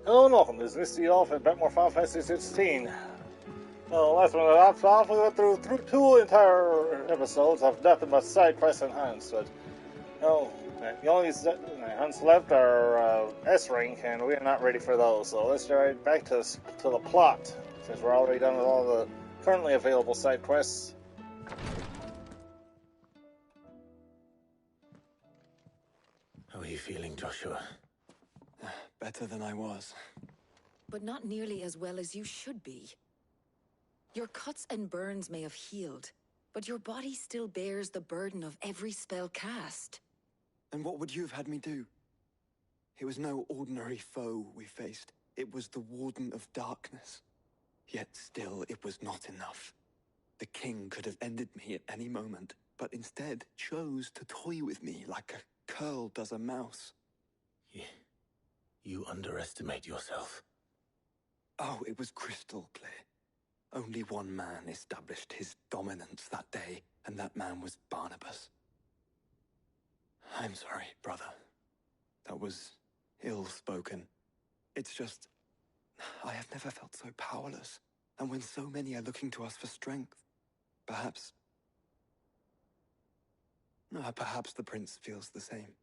Hello and welcome, this is Mistydolphin, back more Final Fantasy 16. Well, last one I left off, we went through two entire episodes of nothing but side quests and hunts, but, the only hunts left are S rank, and we're not ready for those, so let's get right back to the plot, since we're already done with all the currently available side quests. How are you feeling, Joshua? Better than I was. But not nearly as well as you should be. Your cuts and burns may have healed, but your body still bears the burden of every spell cast. And what would you have had me do? It was no ordinary foe we faced. It was the Warden of Darkness. Yet still, it was not enough. The king could have ended me at any moment, but instead chose to toy with me like a curl does a mouse. You underestimate yourself. Oh, it was crystal clear. Only one man established his dominance that day, and that man was Barnabas. I'm sorry, brother. That was ill-spoken. It's just, I have never felt so powerless. And when so many are looking to us for strength, perhaps the prince feels the same.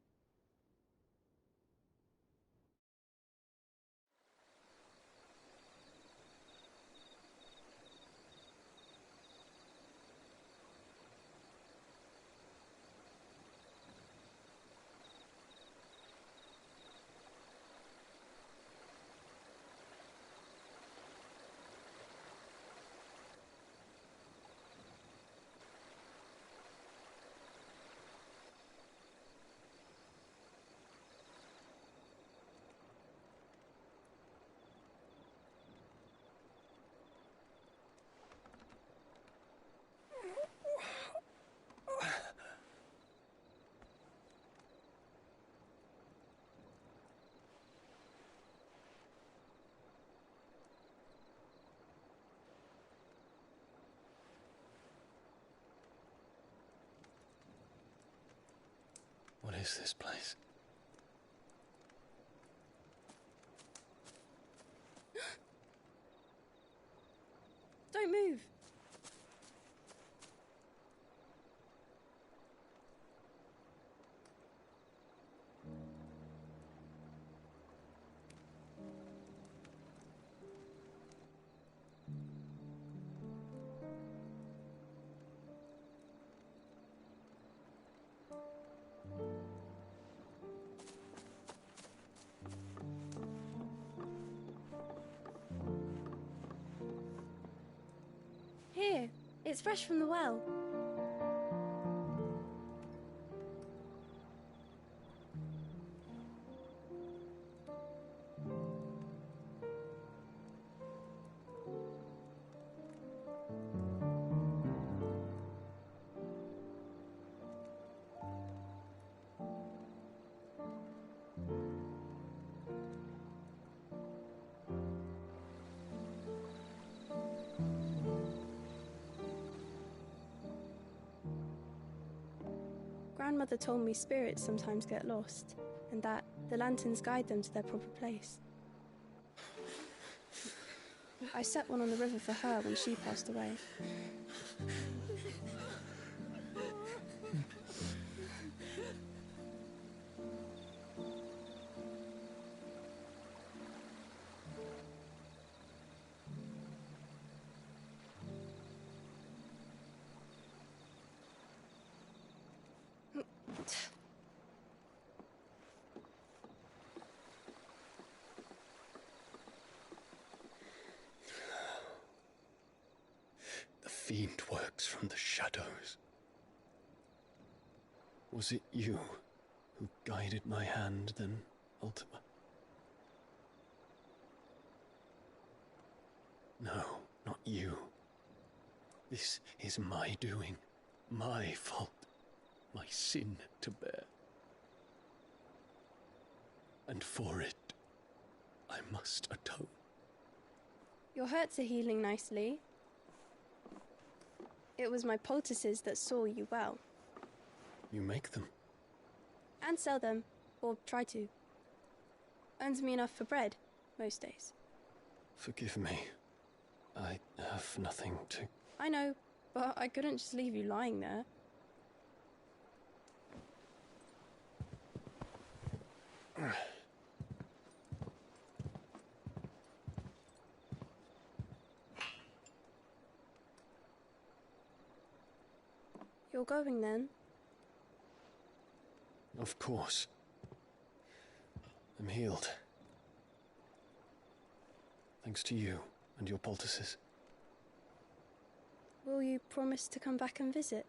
What is this place? Don't move. Here, it's fresh from the well. Grandmother told me spirits sometimes get lost, and that the lanterns guide them to their proper place. I set one on the river for her when she passed away. The fiend works from the shadows. Was it you who guided my hand then, Ultima? No, not you. This is my doing, my fault, my sin to bear. And for it, I must atone. Your hurts are healing nicely. It was my poultices that saw you well. You make them? And sell them, or try to. Earns me enough for bread. most days. Forgive me. I have nothing to... I know, but I couldn't just leave you lying there. You're going then? Of course. I'm healed. Thanks to you and your poultices. Will you promise to come back and visit?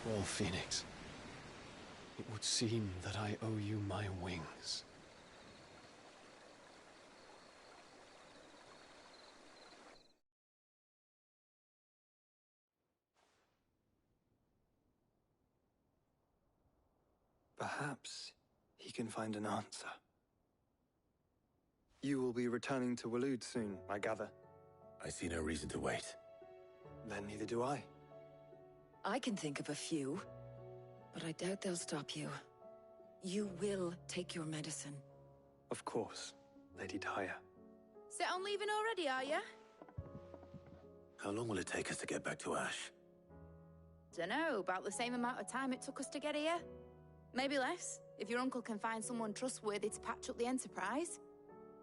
Well, Phoenix, it would seem that I owe you my wings. Perhaps he can find an answer. You will be returning to Waloed soon, I gather. I see no reason to wait. Then neither do I. I can think of a few, but I doubt they'll stop you. You will take your medicine. Of course, Lady Daya. Set on leaving already, are you? How long will it take us to get back to Ash? Dunno, about the same amount of time it took us to get here. Maybe less, if your uncle can find someone trustworthy to patch up the Enterprise.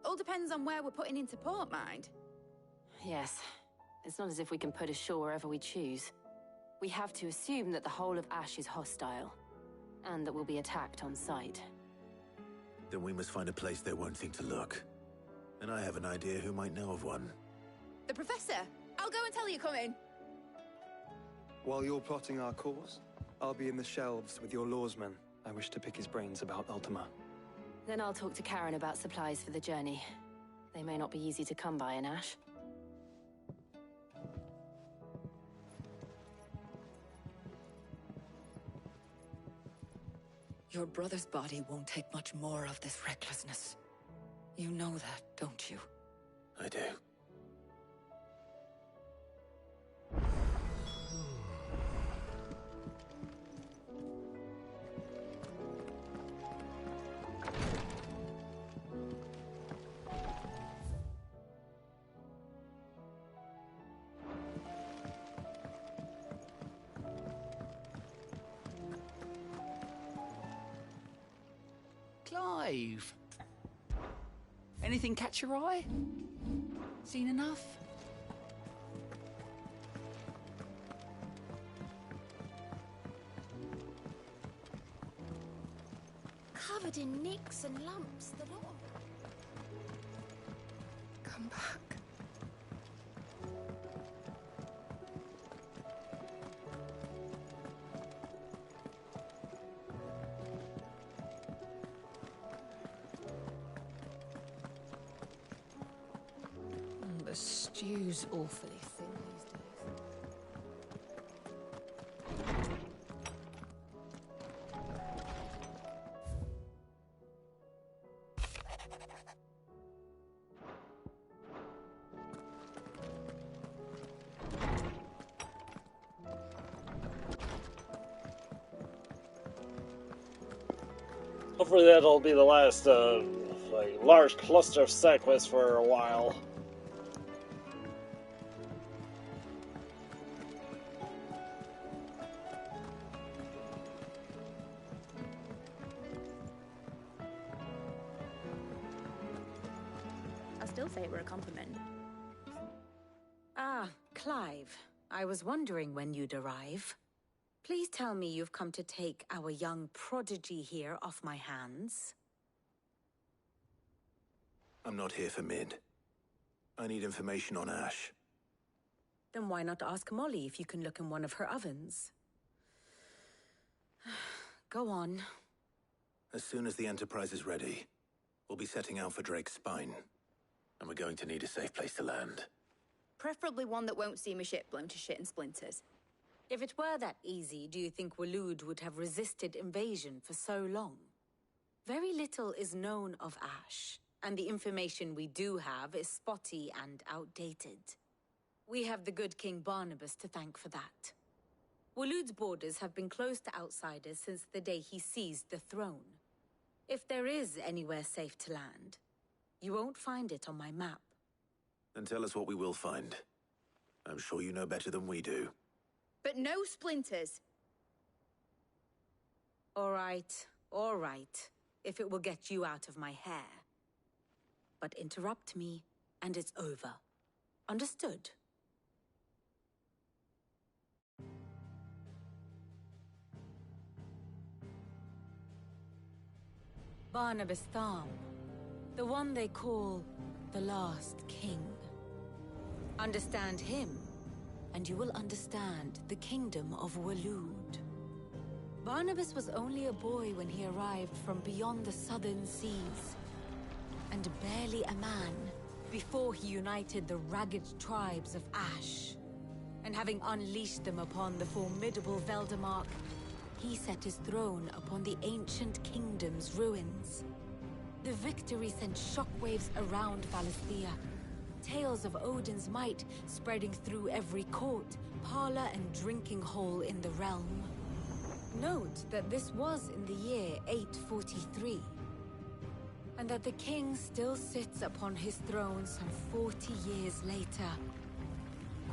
All depends on where we're putting into port, mind. Yes. It's not as if we can put ashore wherever we choose. We have to assume that the whole of Ash is hostile, and that we'll be attacked on sight. Then we must find a place they won't think to look. And I have an idea who might know of one. The Professor! I'll go and tell you coming! While you're plotting our course, I'll be in the shelves with your lawsman. I wish to pick his brains about Ultima. Then I'll talk to Karen about supplies for the journey. They may not be easy to come by in Ash. Your brother's body won't take much more of this recklessness. You know that, don't you? I do. Clive! Anything catch your eye? Seen enough? Covered in nicks and lumps, the lot. Come back. The stew's awfully thin these days. Hopefully that'll be the last large cluster of side quests for a while. I'll still say it were a compliment. Ah, Clive. I was wondering when you'd arrive. Please tell me you've come to take our young prodigy here off my hands. I'm not here for Mid. I need information on Ash. Then why not ask Molly if you can look in one of her ovens? Go on. As soon as the Enterprise is ready, we'll be setting out for Drake's Spine. And we're going to need a safe place to land. Preferably one that won't see my ship blown to shit and splinters. If it were that easy, do you think Waloed would have resisted invasion for so long? Very little is known of Ash, and the information we do have is spotty and outdated. We have the good King Barnabas to thank for that. Waloed's borders have been closed to outsiders since the day he seized the throne. If there is anywhere safe to land, you won't find it on my map. Then tell us what we will find. I'm sure you know better than we do. But no splinters! All right, if it will get you out of my hair. But interrupt me, and it's over. Understood? Barnabas Tham, the one they call the Last King. Understand him, and you will understand the kingdom of Waloed. Barnabas was only a boy when he arrived from beyond the southern seas, and barely a man before he united the ragged tribes of Ash. And having unleashed them upon the formidable Veldamark, he set his throne upon the ancient kingdom's ruins. The victory sent shockwaves around Valisthea, tales of Odin's might spreading through every court, parlor, and drinking hole in the realm. Note that this was in the year 843, and that the king still sits upon his throne some 40 years later,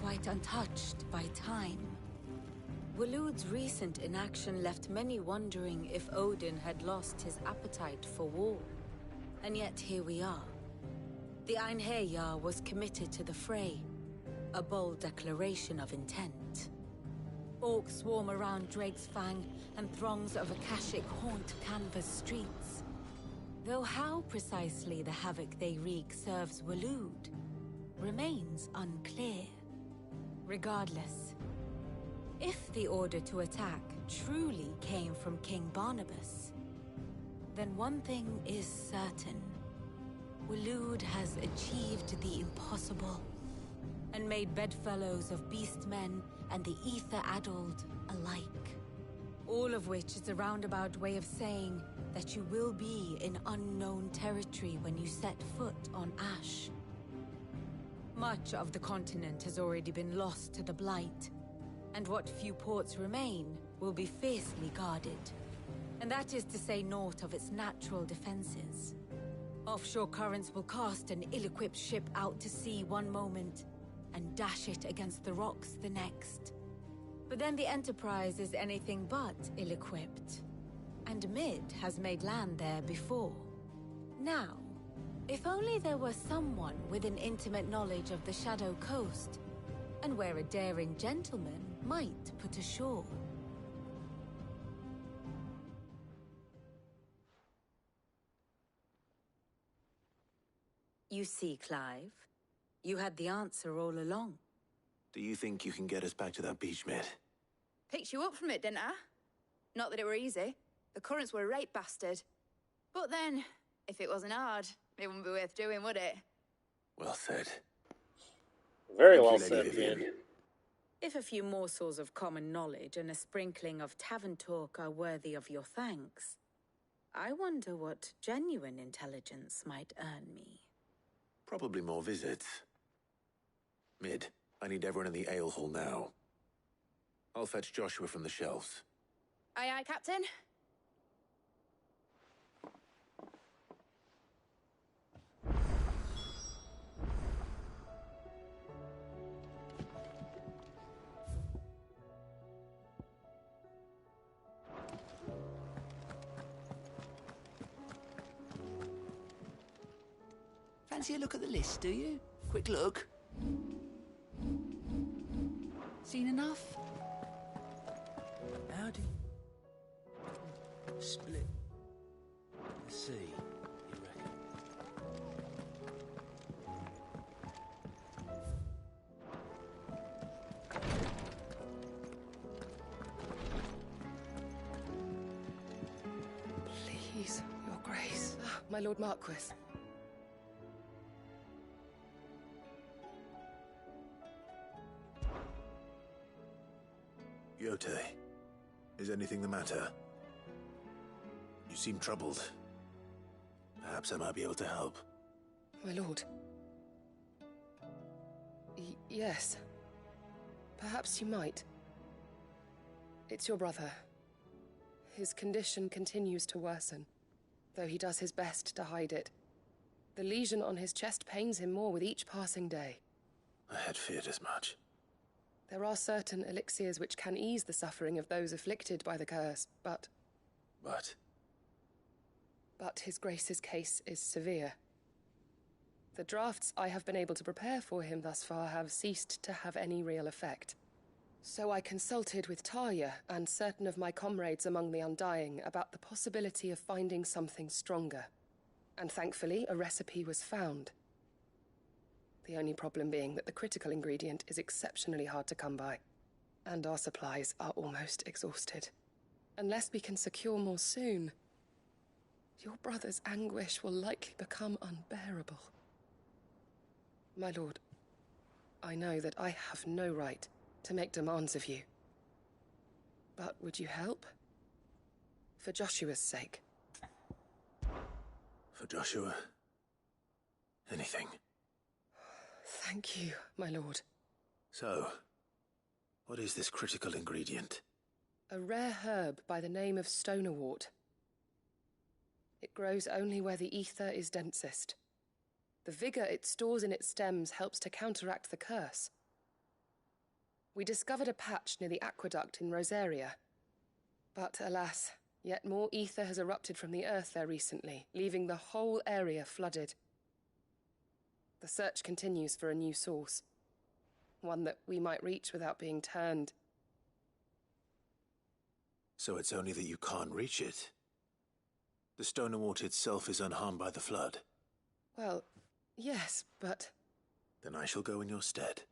quite untouched by time. Waloed's recent inaction left many wondering if Odin had lost his appetite for war. And yet here we are. The Einherjar was committed to the fray, a bold declaration of intent. Orcs swarm around Drake's Fang, and throngs of Akashic haunt Canva's streets. Though how precisely the havoc they wreak serves Waloed remains unclear. Regardless, if the order to attack truly came from King Barnabas, then one thing is certain. Waloed has achieved the impossible, and made bedfellows of beastmen and the ether-addled alike. All of which is a roundabout way of saying that you will be in unknown territory when you set foot on Ash. Much of the continent has already been lost to the Blight, and what few ports remain will be fiercely guarded. And that is to say naught of its natural defenses. Offshore currents will cast an ill-equipped ship out to sea one moment, and dash it against the rocks the next. But then the Enterprise is anything but ill-equipped, and Mid has made land there before. Now, if only there were someone with an intimate knowledge of the Shadow Coast, and where a daring gentleman might put ashore. You see, Clive, you had the answer all along. Do you think you can get us back to that beach, Mid? Picked you up from it, didn't I? Not that it were easy. The currents were a right bastard. But then, if it wasn't hard, it wouldn't be worth doing, would it? Well said. Very well said, Mid. If a few morsels of common knowledge and a sprinkling of tavern talk are worthy of your thanks, I wonder what genuine intelligence might earn me. Probably more visits. Mid, I need everyone in the ale hall now. I'll fetch Joshua from the shelves. Aye, aye, Captain. Fancy a look at the list, do you? Quick look. Seen enough? How do you split the sea, you reckon? Please, Your Grace. My Lord Marquis. Yote, is anything the matter? You seem troubled. Perhaps I might be able to help. My lord. Yes. Perhaps you might. It's your brother. His condition continues to worsen, though he does his best to hide it. The lesion on his chest pains him more with each passing day. I had feared as much. There are certain elixirs which can ease the suffering of those afflicted by the curse, but... But His Grace's case is severe. The drafts I have been able to prepare for him thus far have ceased to have any real effect. So I consulted with Talia and certain of my comrades among the Undying about the possibility of finding something stronger. And thankfully, a recipe was found. The only problem being that the critical ingredient is exceptionally hard to come by, and our supplies are almost exhausted. Unless we can secure more soon, your brother's anguish will likely become unbearable. My lord, I know that I have no right to make demands of you. But would you help? For Joshua's sake. for Joshua, anything. Thank you, my lord. So, what is this critical ingredient? A rare herb by the name of stonerwort. It grows only where the ether is densest. The vigor it stores in its stems helps to counteract the curse. We discovered a patch near the aqueduct in Rosaria. But alas, yet more ether has erupted from the earth there recently, leaving the whole area flooded. The search continues for a new source. One that we might reach without being turned. So it's only that you can't reach it. The stonerwort itself is unharmed by the flood. Well, yes, but... Then I shall go in your stead.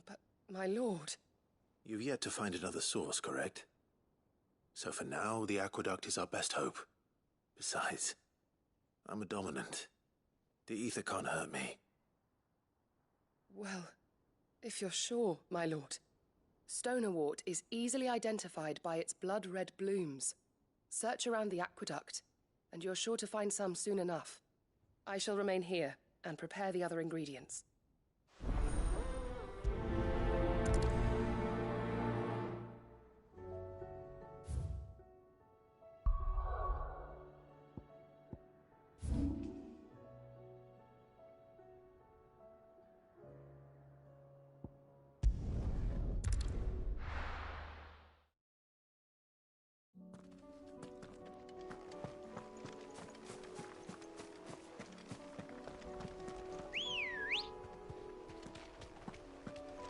But, my lord... You've yet to find another source, correct? So for now, the aqueduct is our best hope. Besides, I'm a dominant. The ether can't hurt me. Well, if you're sure, my lord. Stonerwort is easily identified by its blood-red blooms. Search around the aqueduct, and you're sure to find some soon enough. I shall remain here and prepare the other ingredients.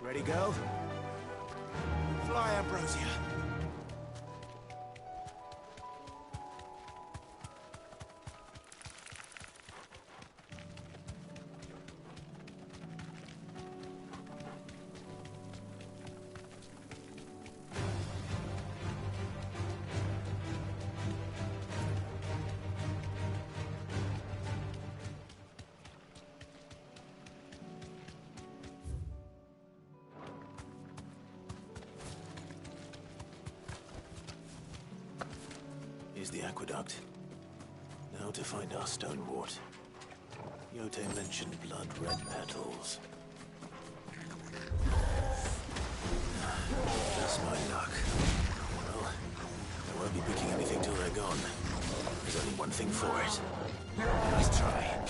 Ready, go? Fly, Ambrosia. Here's the aqueduct. Now to find our stonewort. Yote mentioned blood-red petals. That's my luck. Well, I won't be picking anything till they're gone. There's only one thing for it. Let's try.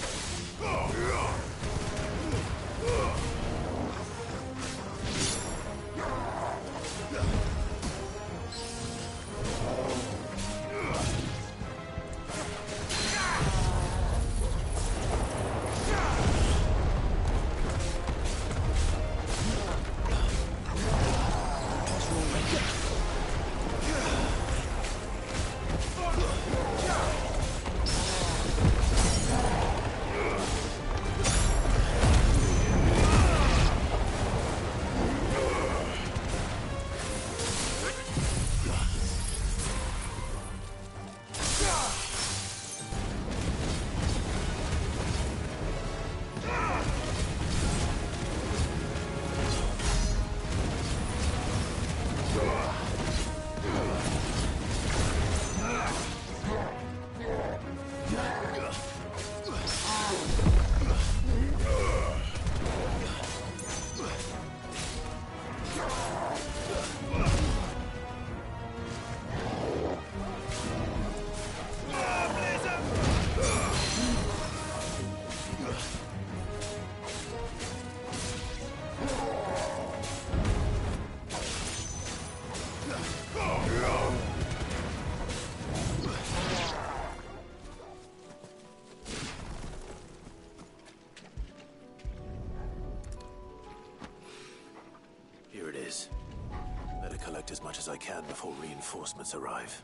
collect as much as I can before reinforcements arrive.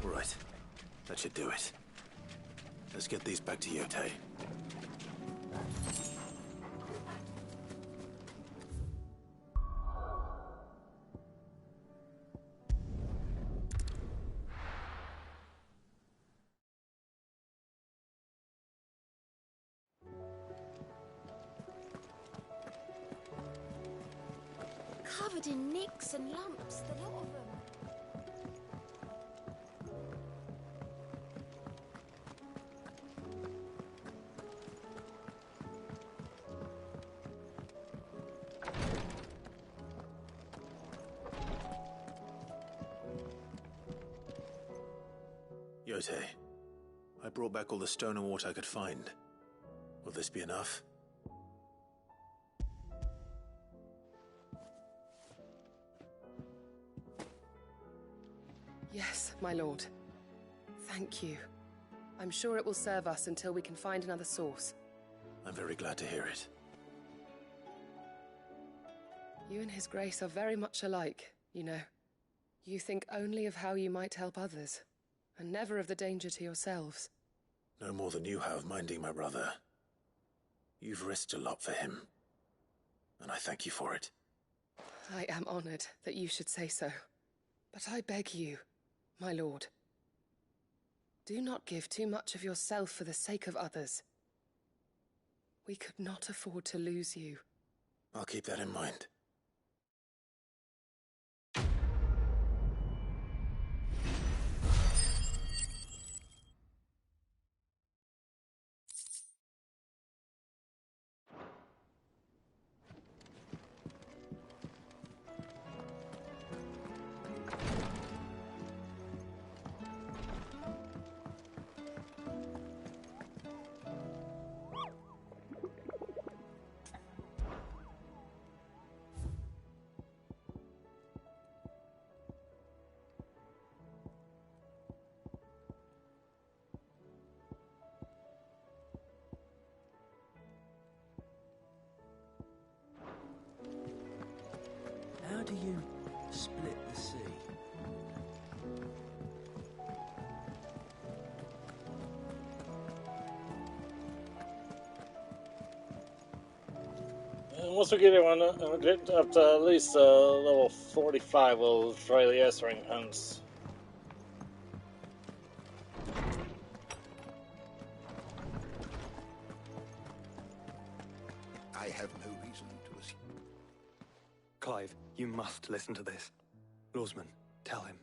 All right. That should do it. Let's get these back to Yotei. Covered in nicks and lumps, the lot of them. Yotei, I brought back all the stone and water I could find. Will this be enough? Yes, my lord. Thank you. I'm sure it will serve us until we can find another source. I'm very glad to hear it. You and His Grace are very much alike, you know. You think only of how you might help others, and never of the danger to yourselves. No more than you have minding my brother. You've risked a lot for him, and I thank you for it. I am honored that you should say so. But I beg you, my lord, do not give too much of yourself for the sake of others. We could not afford to lose you. I'll keep that in mind. How do you split the sea? And once we get get up to at least level 45, we'll try the S-ring hunts. I have no reason to assume. Clive, you must listen to this. Lawsman, tell him.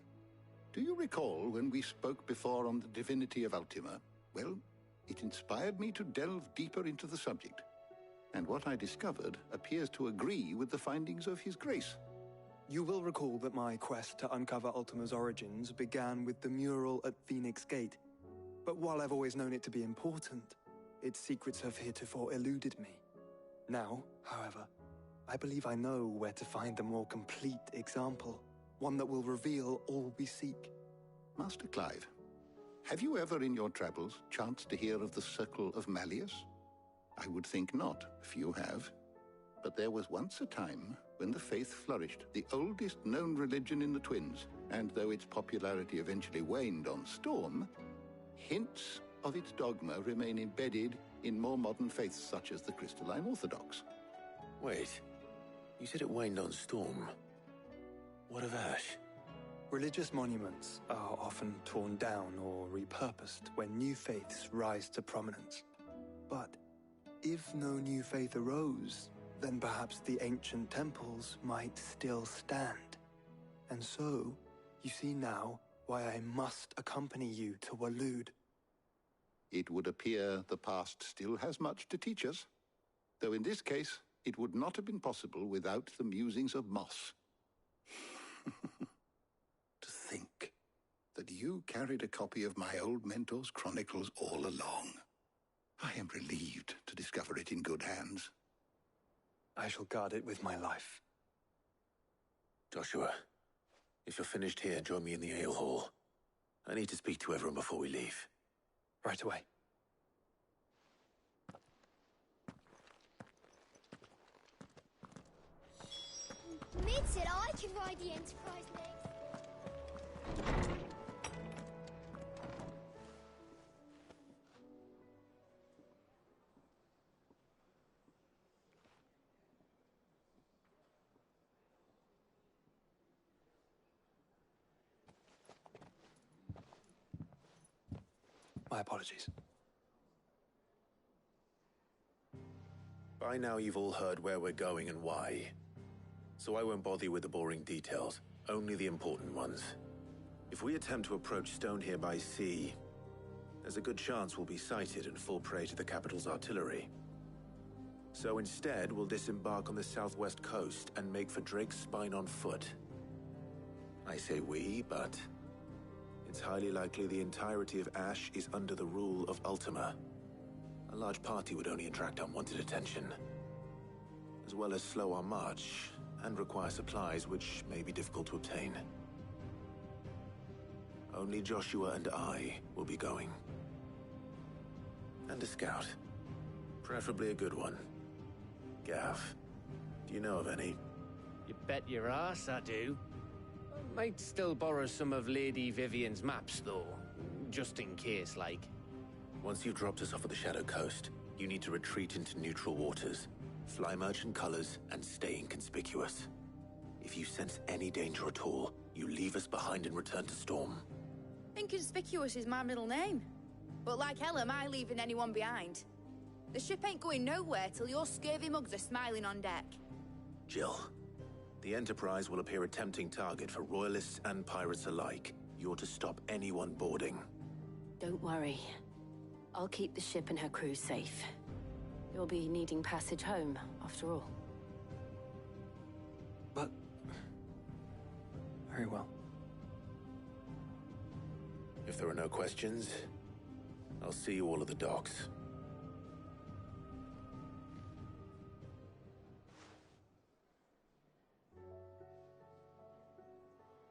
Do you recall when we spoke before on the divinity of Ultima? Well, it inspired me to delve deeper into the subject. And what I discovered appears to agree with the findings of His Grace. You will recall that my quest to uncover Ultima's origins began with the mural at Phoenix Gate. But while I've always known it to be important, its secrets have heretofore eluded me. Now, however, I believe I know where to find the more complete example, one that will reveal all we seek. Master Clive, have you ever in your travels chanced to hear of the Circle of Malleus? I would think not, if you have. But there was once a time when the faith flourished, the oldest known religion in the Twins, and though its popularity eventually waned on Storm, hints of its dogma remain embedded in more modern faiths such as the Crystalline Orthodox. Wait, you said it waned on Storm. What of Ash? Religious monuments are often torn down or repurposed when new faiths rise to prominence. But if no new faith arose, then perhaps the ancient temples might still stand. And so, you see now why I must accompany you to Waloed. It would appear the past still has much to teach us, though in this case, it would not have been possible without the musings of Moss. To think that you carried a copy of my old mentor's chronicles all along. I am relieved to discover it in good hands. I shall guard it with my life. Joshua, if you're finished here, join me in the ale hall. I need to speak to everyone before we leave. Right away. Mid said I can ride the Enterprise next. My apologies. By now you've all heard where we're going and why. So I won't bother you with the boring details, only the important ones. If we attempt to approach Stone here by sea, there's a good chance we'll be sighted and fall prey to the capital's artillery. So instead, we'll disembark on the southwest coast and make for Drake's Spine on foot. I say we, but it's highly likely the entirety of Ash is under the rule of Ultima. A large party would only attract unwanted attention, as well as slow our march and require supplies which may be difficult to obtain. Only Joshua and I will be going. And a scout. Preferably a good one. Gav, do you know of any? You bet your ass I do. Might still borrow some of Lady Vivian's maps, though. Just in case, like. Once you've dropped us off at the Shadow Coast, you need to retreat into neutral waters, fly merchant colors, and stay inconspicuous. If you sense any danger at all, you leave us behind and return to Storm. Inconspicuous is my middle name. But like hell am I leaving anyone behind. The ship ain't going nowhere till your scurvy mugs are smiling on deck. Jill, the Enterprise will appear a tempting target for royalists and pirates alike. You're to stop anyone boarding. Don't worry. I'll keep the ship and her crew safe. You'll be needing passage home, after all. But... very well. If there are no questions, I'll see you all at the docks.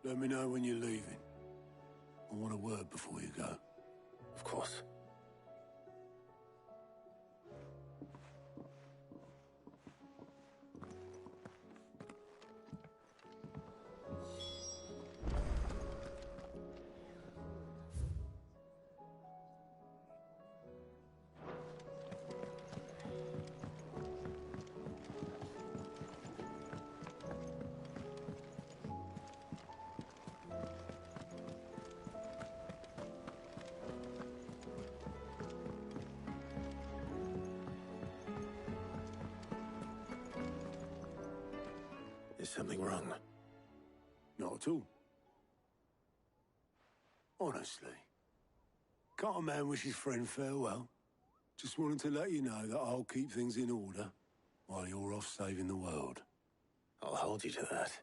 Let me know when you're leaving. I want a word before you go. Of course. Is something wrong? Not at all. Honestly. Can't a man wish his friend farewell? Just wanted to let you know that I'll keep things in order while you're off saving the world. I'll hold you to that.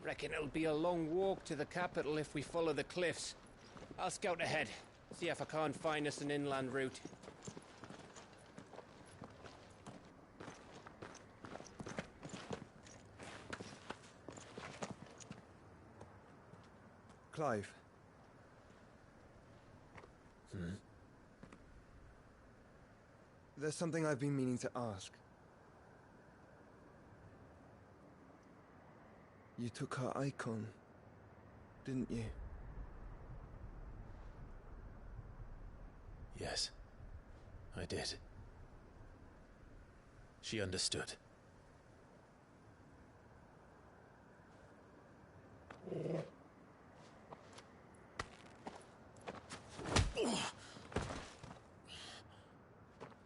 Reckon it'll be a long walk to the capital if we follow the cliffs. I'll scout ahead, see if I can't find us an inland route. Clive. There's something I've been meaning to ask. You took her icon, didn't you? Yes, I did. She understood.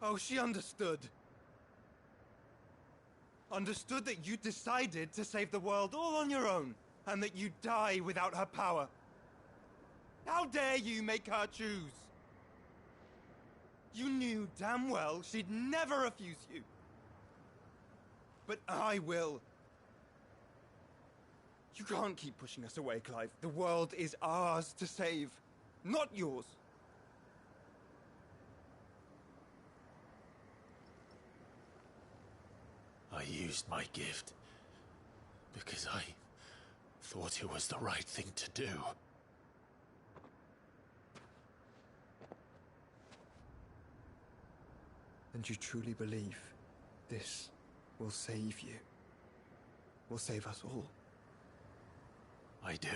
Oh, she understood. Understood that you decided to save the world all on your own, and that you'd die without her power. How dare you make her choose? You knew damn well she'd never refuse you. But I will. You can't keep pushing us away, Clive. The world is ours to save, not yours. I used my gift because I thought it was the right thing to do. And you truly believe this will save you? Will save us all? I do.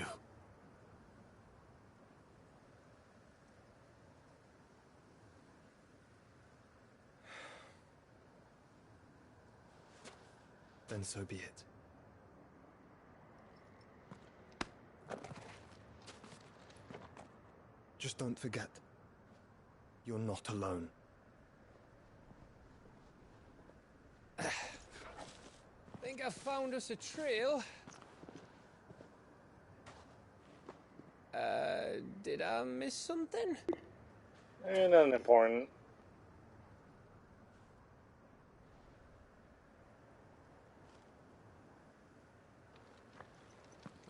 Then so be it. Just don't forget, you're not alone. Think I found us a trail. Did I miss something? Nothing important.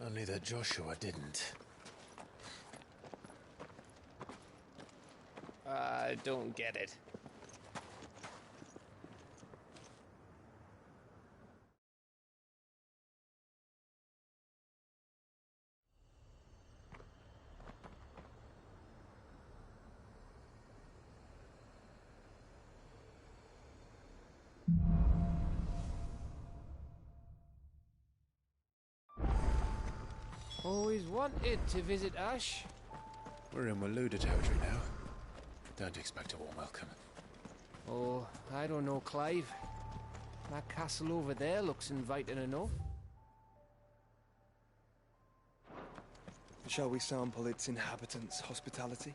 Only that Joshua didn't. I don't get it. Always wanted to visit Ash. We're in Waluda territory now. Don't expect a warm welcome. Oh, I don't know, Clive. That castle over there looks inviting enough. Shall we sample its inhabitants' hospitality?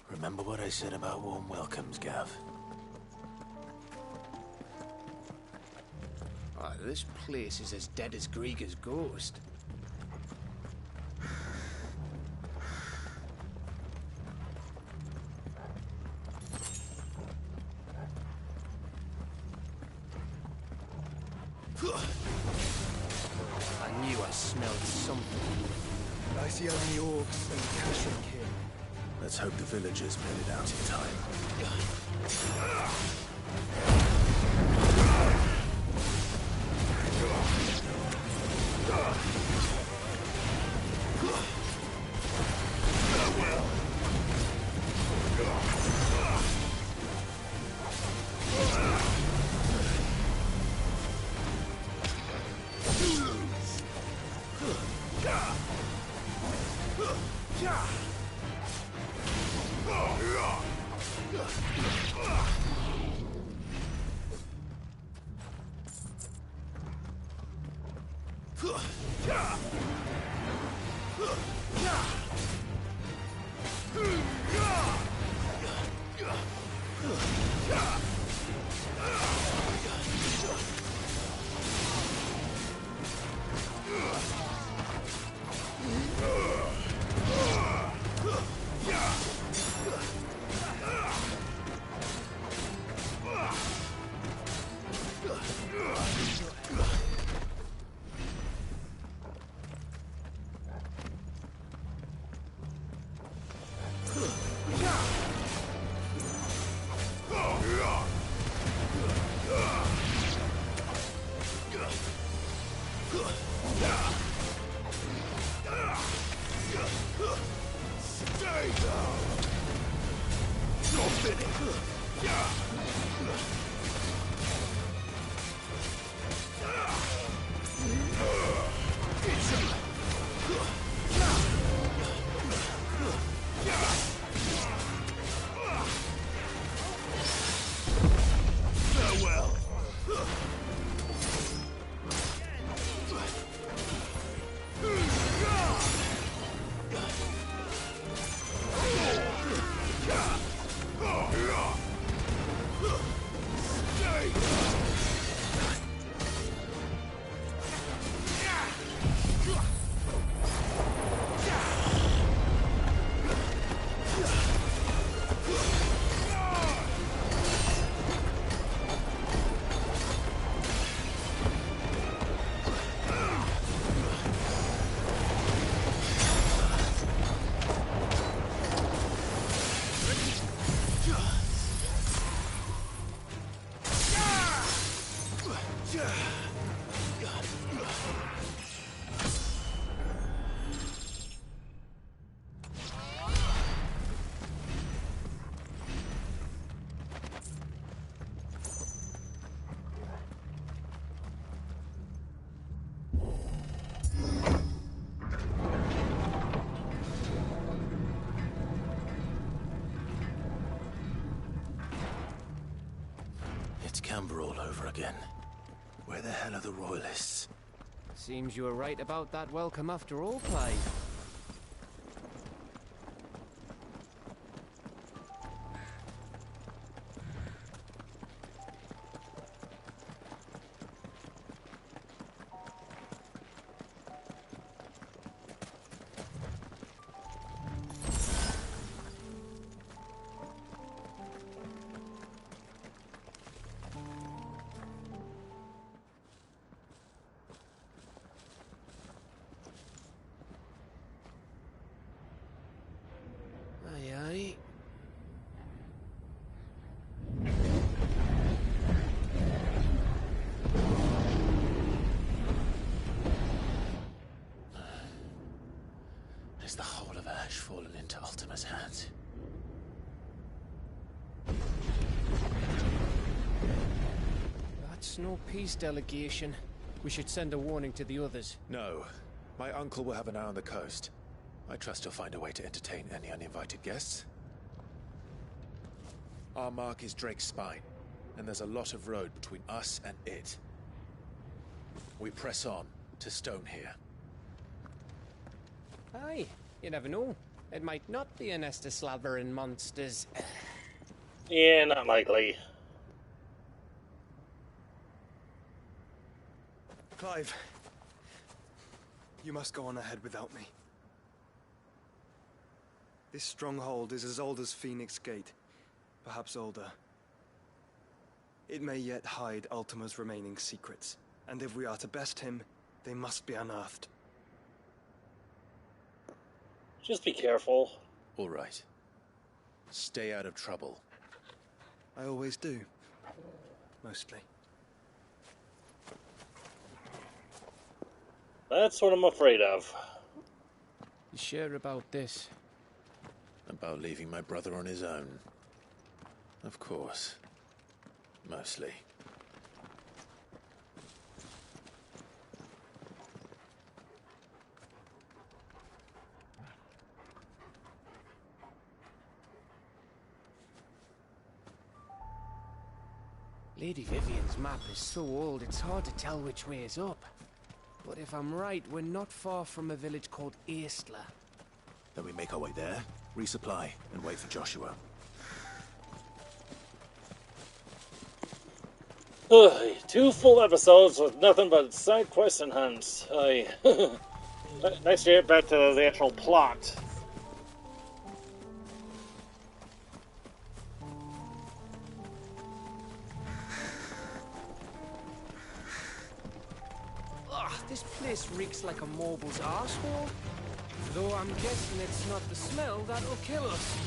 Remember what I said about warm welcomes, Gav? Oh, this place is as dead as Grieger's ghost. I knew I smelled something. I see only orcs and Kashrik here. Let's hope the villagers made it out in time. It's Canberra all over again. Where the hell are the royalists? Seems you were right about that welcome after all, Clive. Has the whole of Ash fallen into Ultima's hands? That's no peace delegation. We should send a warning to the others. No. My uncle will have an eye on the coast. I trust he'll find a way to entertain any uninvited guests. Our mark is Drake's Spine, and there's a lot of road between us and it. We press on to Stone here. Aye, you never know. It might not be a nest of slavering monsters. Yeah, not likely. Clive, you must go on ahead without me. This stronghold is as old as Phoenix Gate, perhaps older. It may yet hide Ultima's remaining secrets, and if we are to best him, they must be unearthed. Just be careful. All right. Stay out of trouble. I always do. Mostly. That's what I'm afraid of. You sure about this? About leaving my brother on his own. Of course. Mostly. Lady Vivian's map is so old it's hard to tell which way is up. But if I'm right, we're not far from a village called Eastler. Then we make our way there, resupply, and wait for Joshua. Ugh, 2 full episodes with nothing but side quests in hand. Next to get back to the actual plot. Ugh, this place reeks like a mobile's arsehole. Though I'm guessing it's not the smell that'll kill us.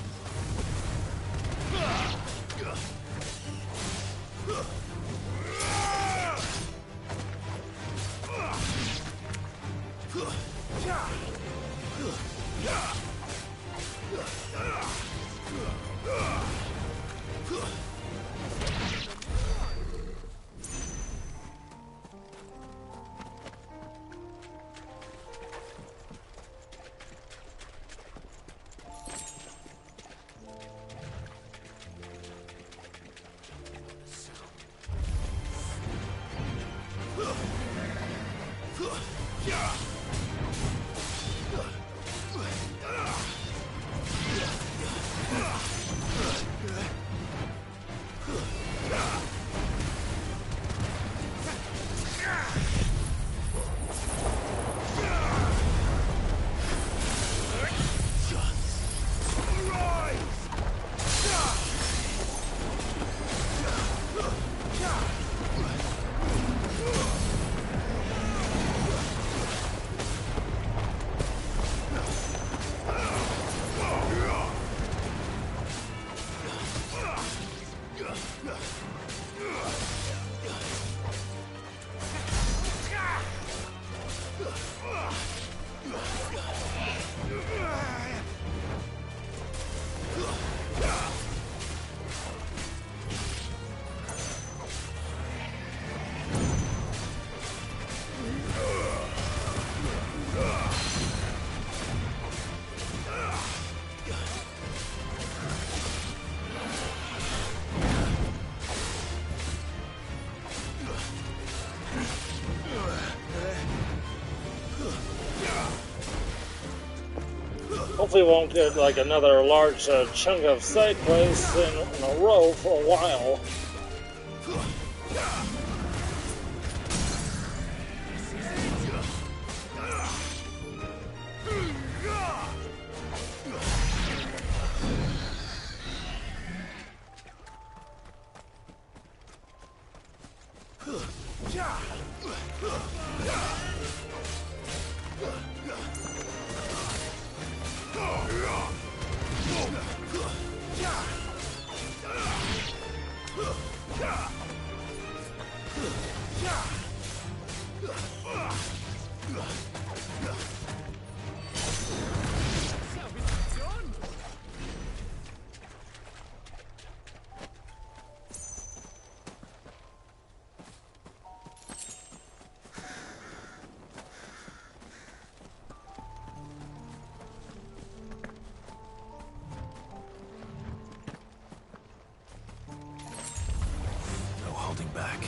hopefully won't get like another large chunk of side quests in a row for a while. Back.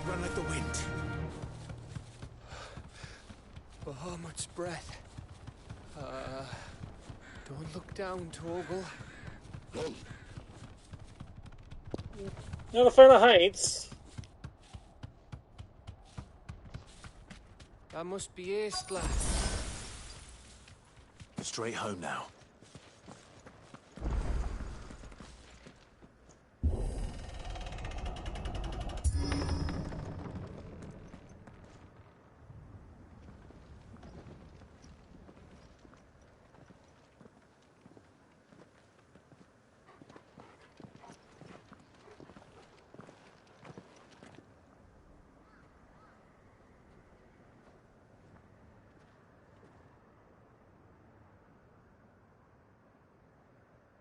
Run like the wind. Bahamut's breath. Don't look down, Torgal. Not a fan of heights. That must be east, lad. Straight home now.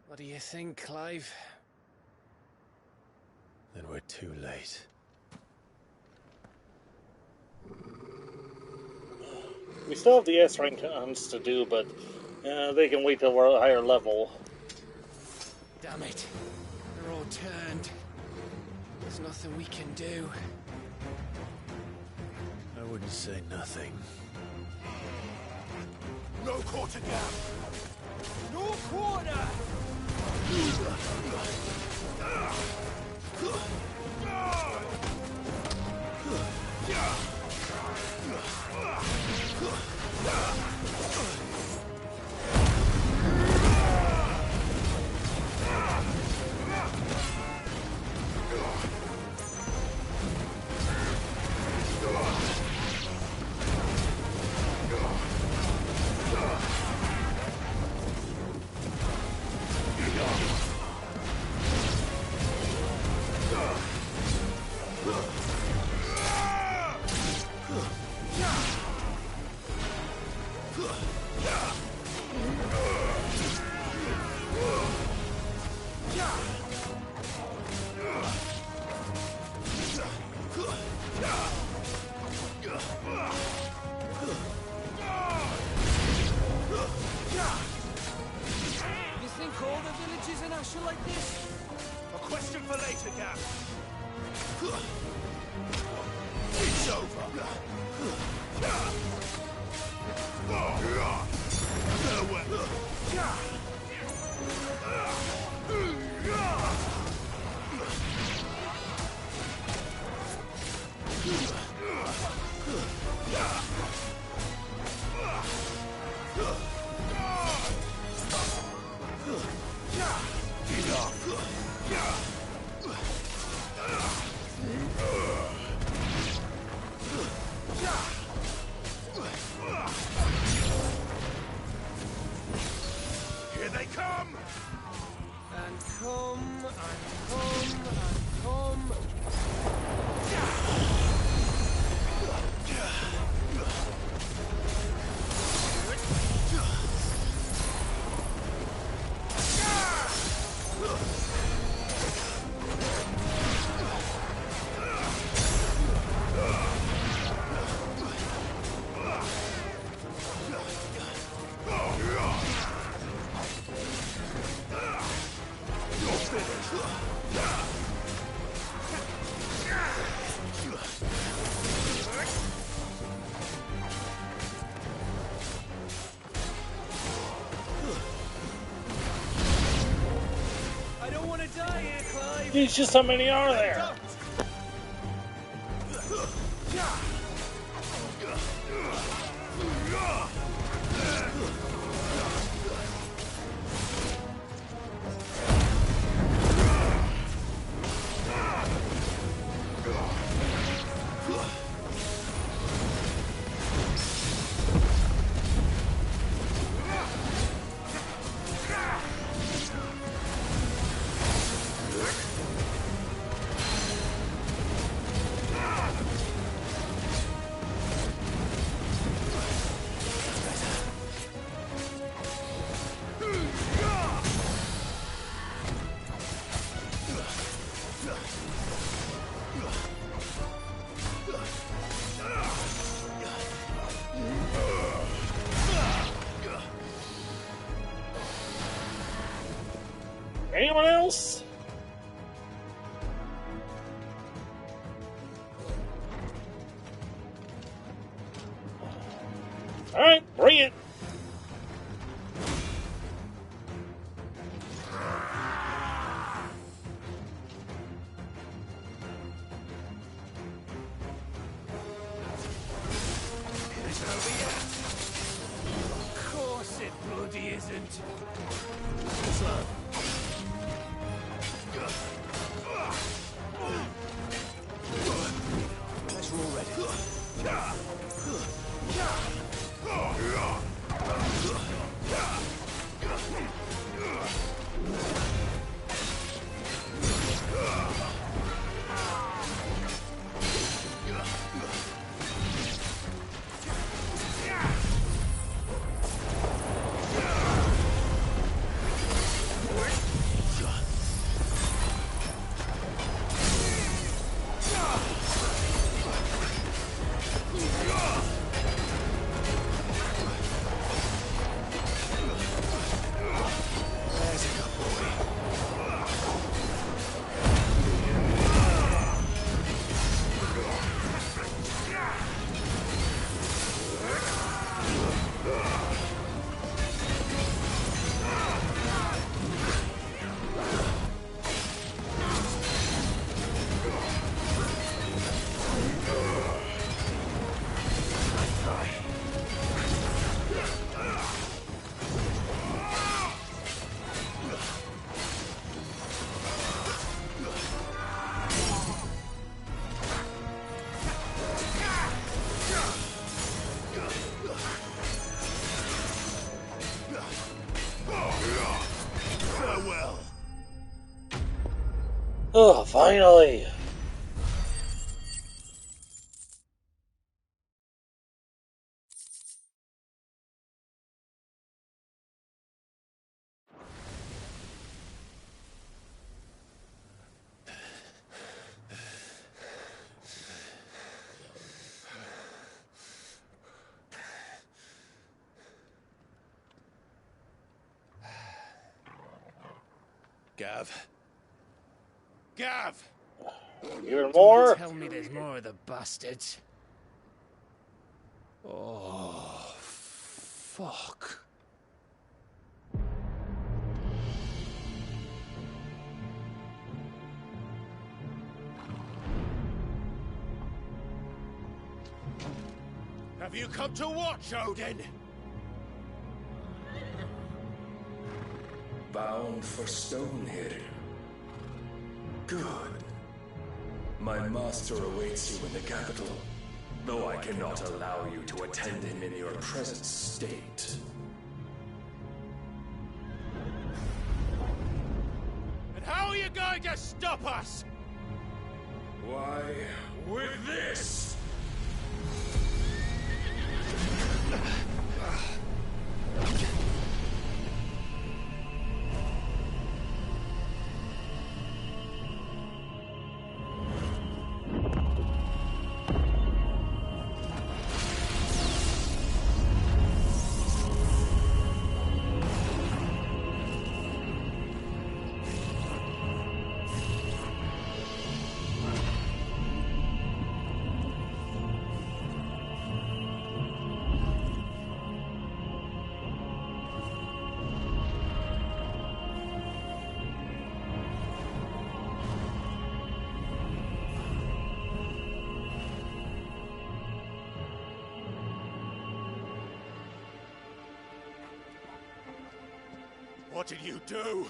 What do you think, Clive? Then we're too late. We still have the S rank hunts to do, but they can wait till we're at a higher level. Damn it. They're all turned. There's nothing we can do. I wouldn't say nothing. No quarter gap! No quarter! die here, Clive. Jeez, just how many are there? Anyone else? Alright, bring it! Of course it bloody isn't. Guess we're all ready. Oh, finally! Gav. Gav! Even more? Don't tell me there's more of the bastards. Oh, fuck. Have you come to watch, Odin? Bound for Stonehill. Good. My master awaits you in the capital, though I cannot allow you to attend him in your present state. And how are you going to stop us? Why, with this! What did you do?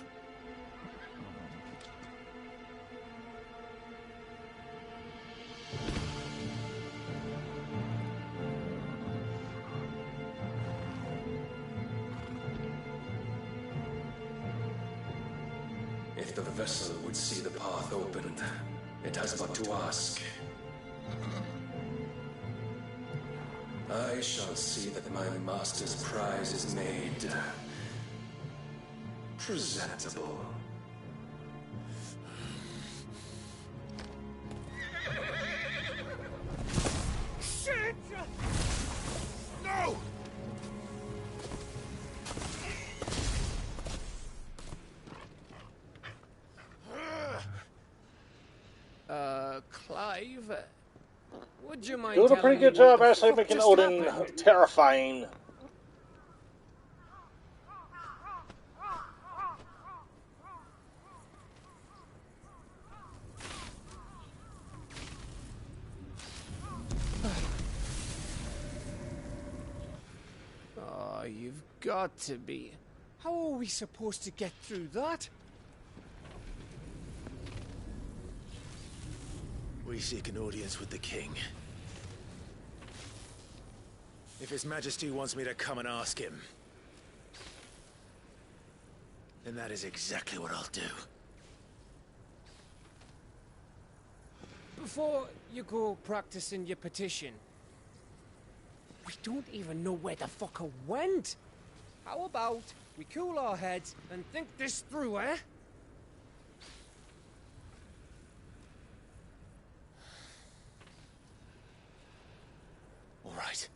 If the vessel would see the path opened, it has but to ask. I shall see that my master's prize is made presentable. Shit! No! Clive, would you mind Doing a pretty telling me good job what the actually fuck making just Odin happened? terrifying. Oh, you've got to be. How are we supposed to get through that? We seek an audience with the king. If His Majesty wants me to come and ask him, then that is exactly what I'll do. Before you go practicing your petition, we don't even know where the fucker went. How about we cool our heads and think this through, eh? All right.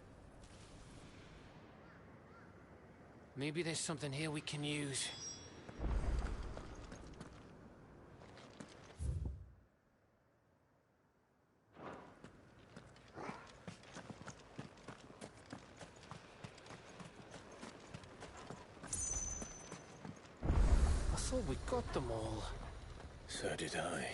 Maybe there's something here we can use. I thought we got them all. So did I.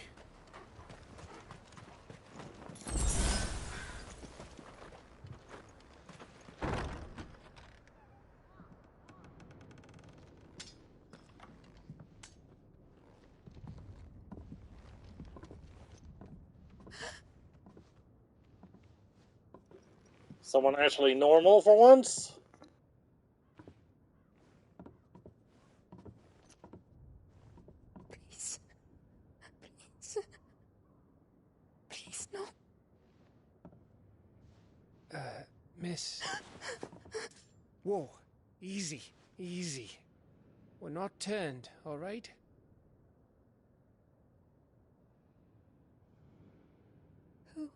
Someone actually normal for once? Please. Please. Please, no. Miss. Whoa. Easy. Easy. We're not turned, all right? Who?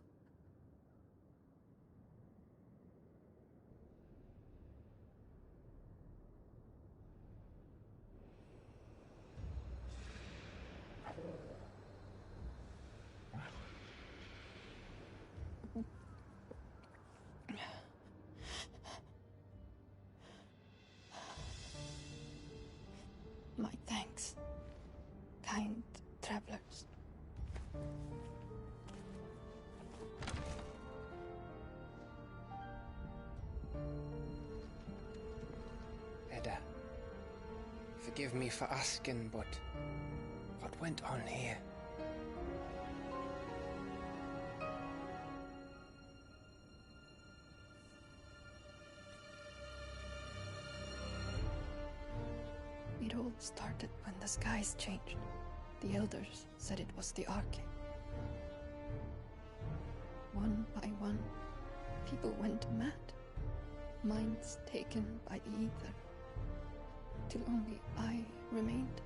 My thanks, kind travelers. Edda, forgive me for asking, but what went on here? It all started when the skies changed. The elders said it was the Arcade. One by one, people went mad. Minds taken by the ether. Till only I remained.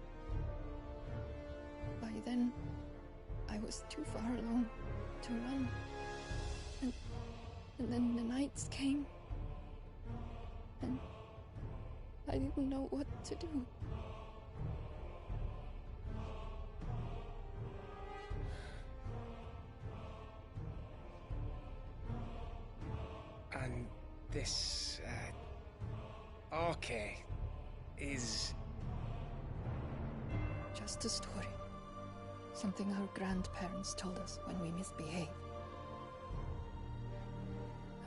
By then, I was too far alone to run. And then the nights came. And I didn't know what to do. And this, Arcade is... Just a story. Something our grandparents told us when we misbehaved.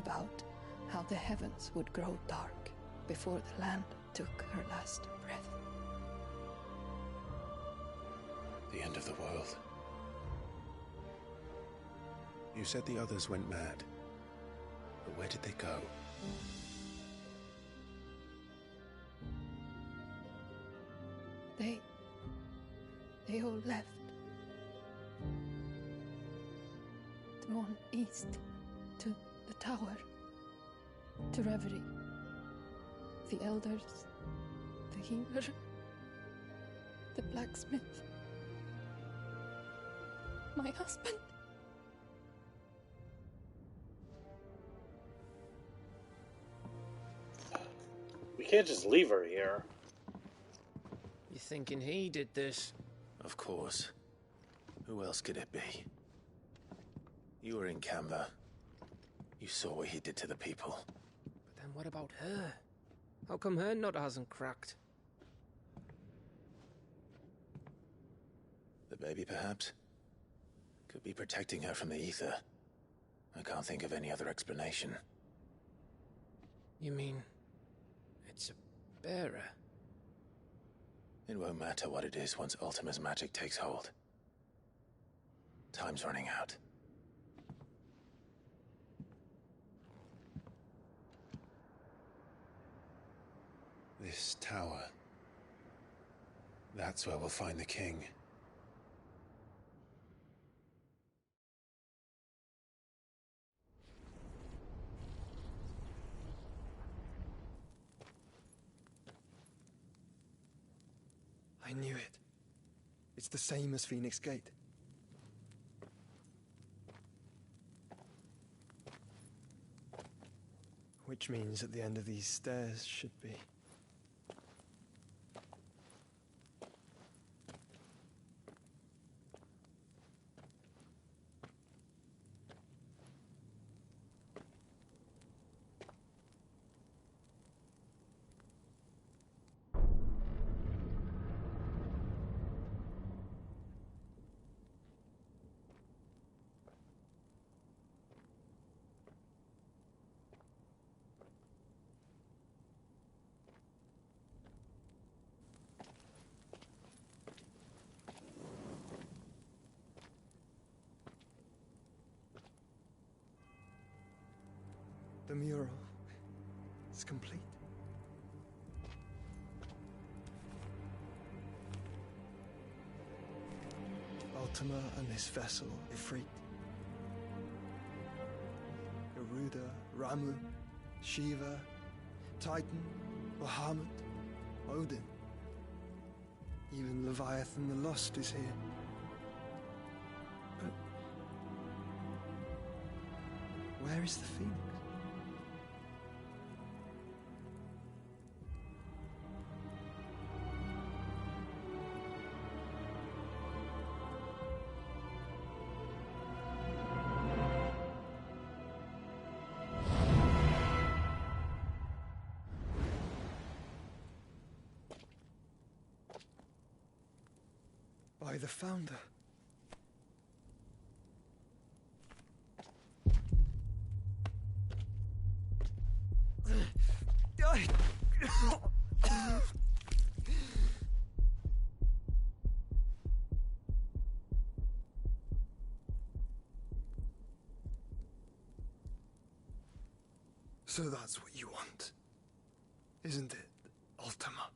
About how the heavens would grow dark before the land took her last breath. The end of the world. You said the others went mad. But where did they go? They all left. Drawn east to the tower, to Reverie. The elders, the healer, the blacksmith, my husband. We can't just leave her here. You thinking he did this? Of course. Who else could it be? You were in Canva. You saw what he did to the people. But then what about her? How come her nut hasn't cracked? The baby, perhaps? Could be protecting her from the ether. I can't think of any other explanation. You mean... it's a bearer? It won't matter what it is once Ultima's magic takes hold. Time's running out. This tower. That's where we'll find the king. I knew it. It's the same as Phoenix Gate. Which means at the end of these stairs should be... The mural is complete. Ultima and his vessel, Ifrit. Garuda, Ramu, Shiva, Titan, Bahamut, Odin. Even Leviathan the Lost is here. But where is the Phoenix? By the Founder. So that's what you want, isn't it, Ultima?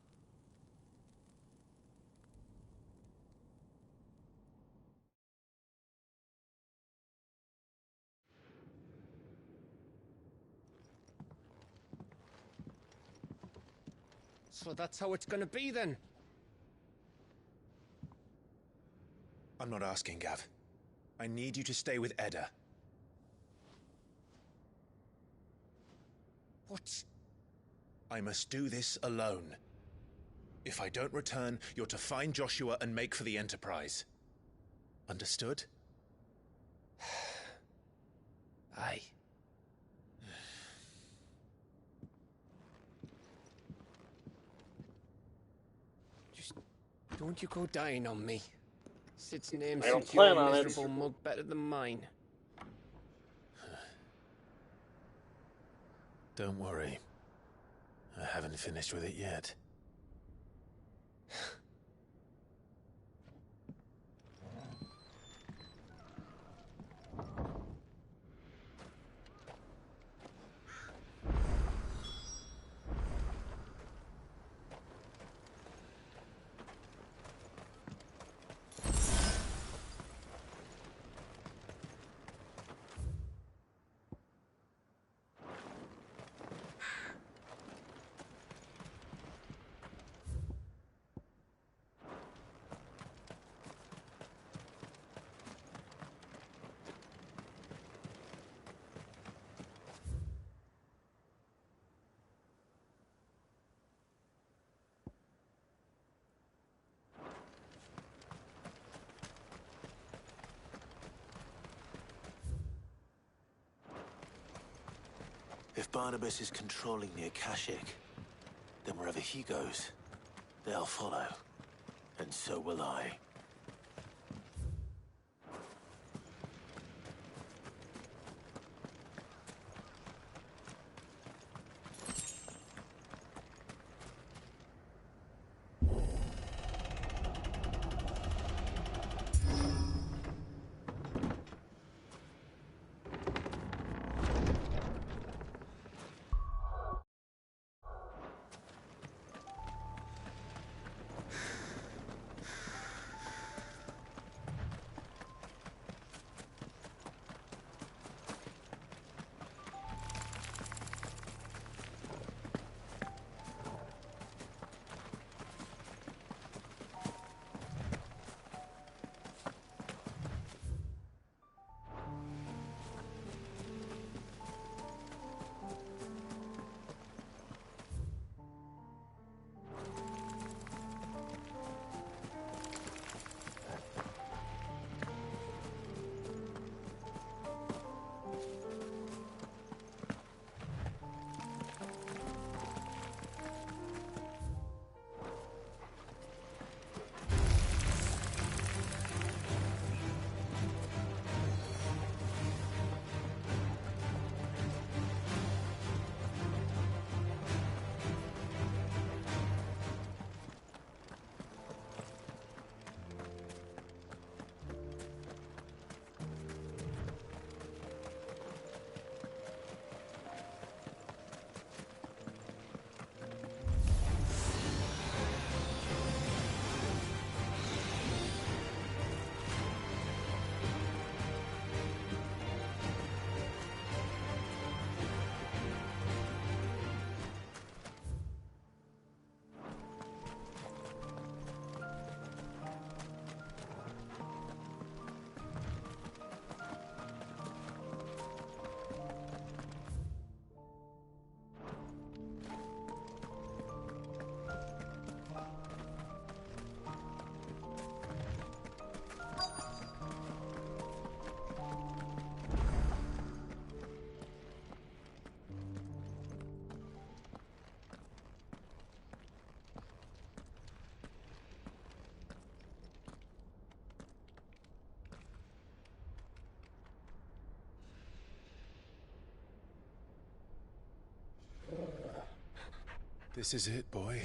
So that's how it's gonna be then? I'm not asking, Gav. I need you to stay with Edda. What? I must do this alone. If I don't return, you're to find Joshua and make for the Enterprise. Understood? Aye. Just don't you go dying on me. Sid's name I don't suits your plan on it. miserable mug better than mine. Don't worry. I haven't finished with it yet. If Barnabas is controlling the Akashic, then wherever he goes, they'll follow. And so will I. This is it, boy.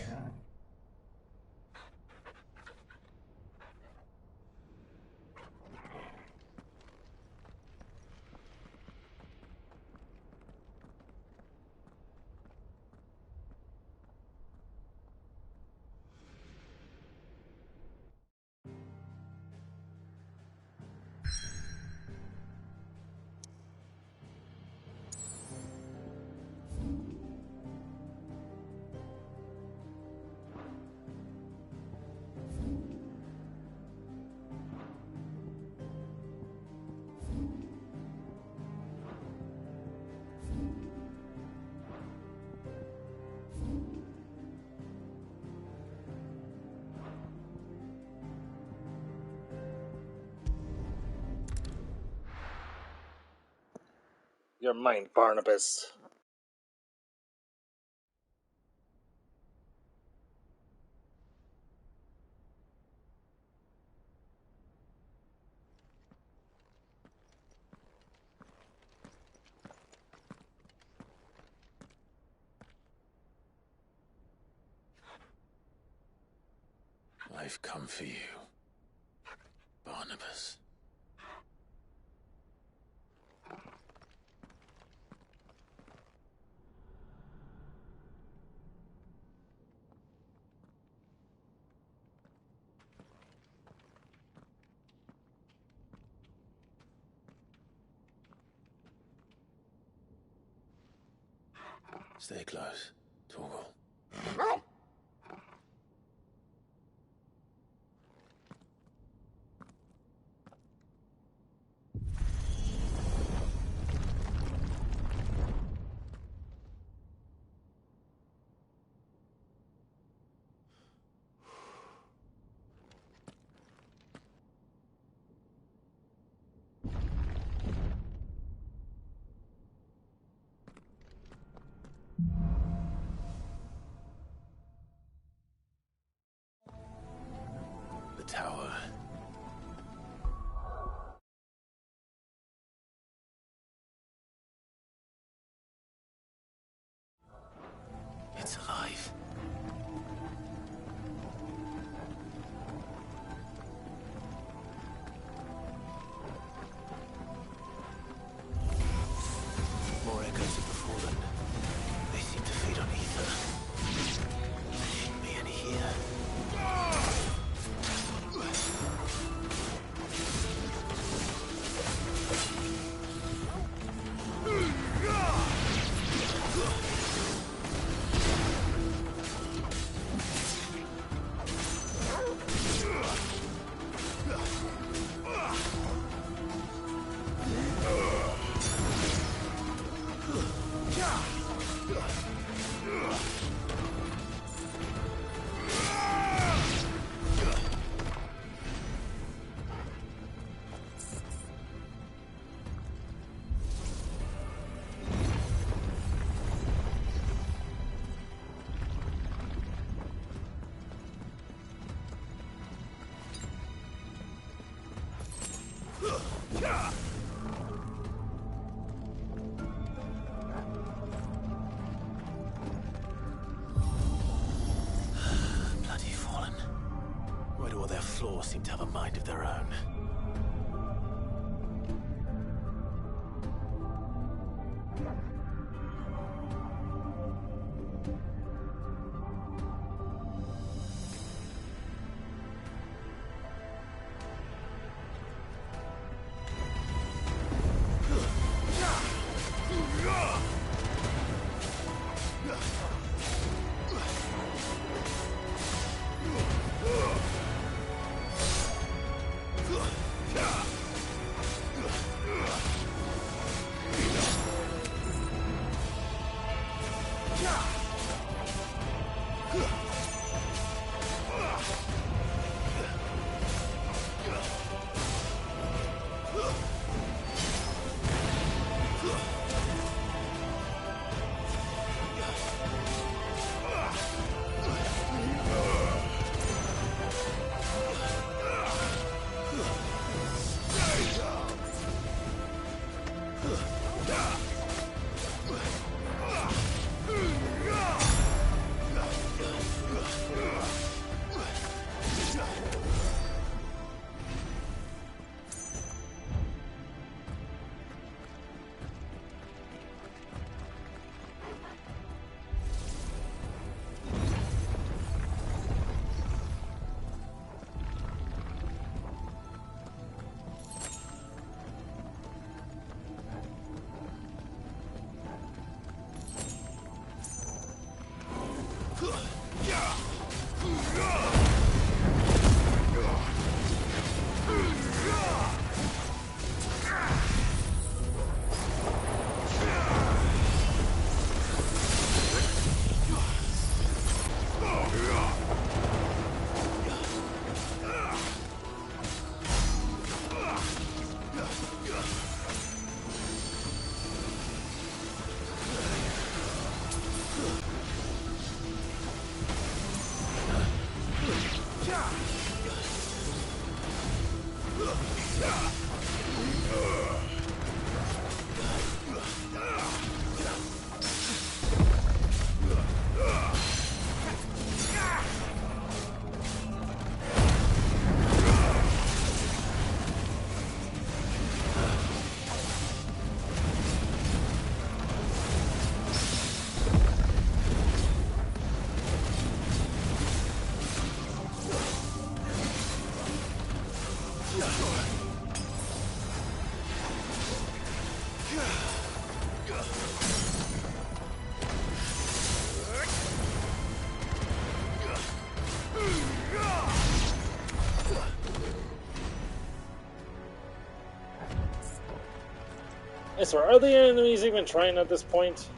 Your mind, Barnabas. I've come for you, Barnabas. Stay close, Torgal. Bloody Fallen. Why do all their flaws seem to have a mind of their own? So are the enemies even trying at this point?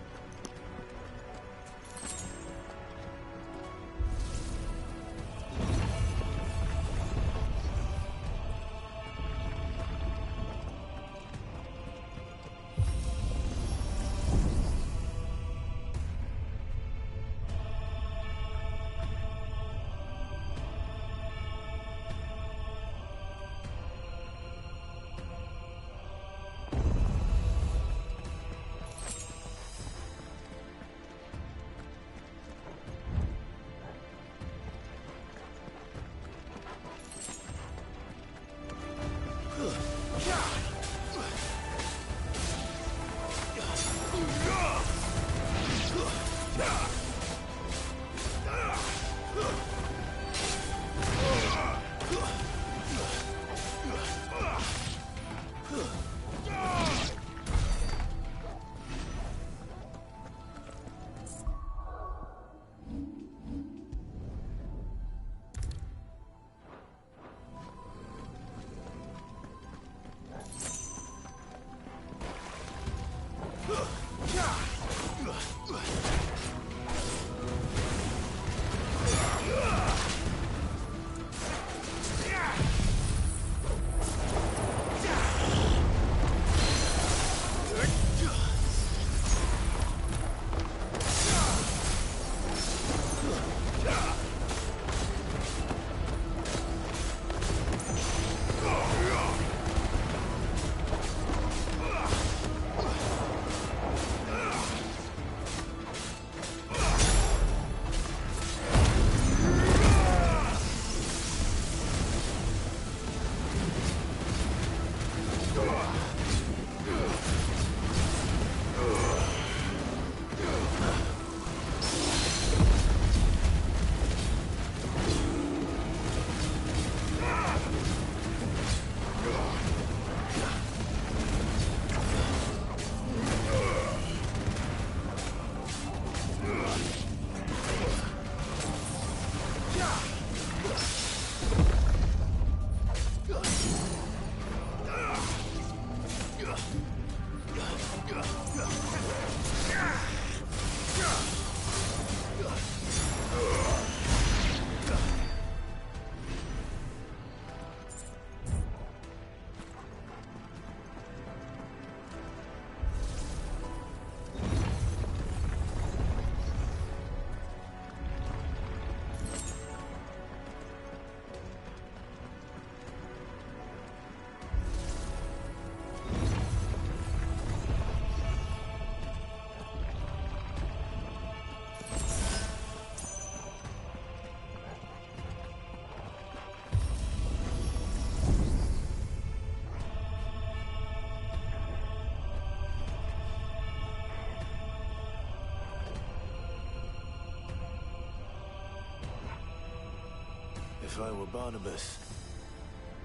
If I were Barnabas,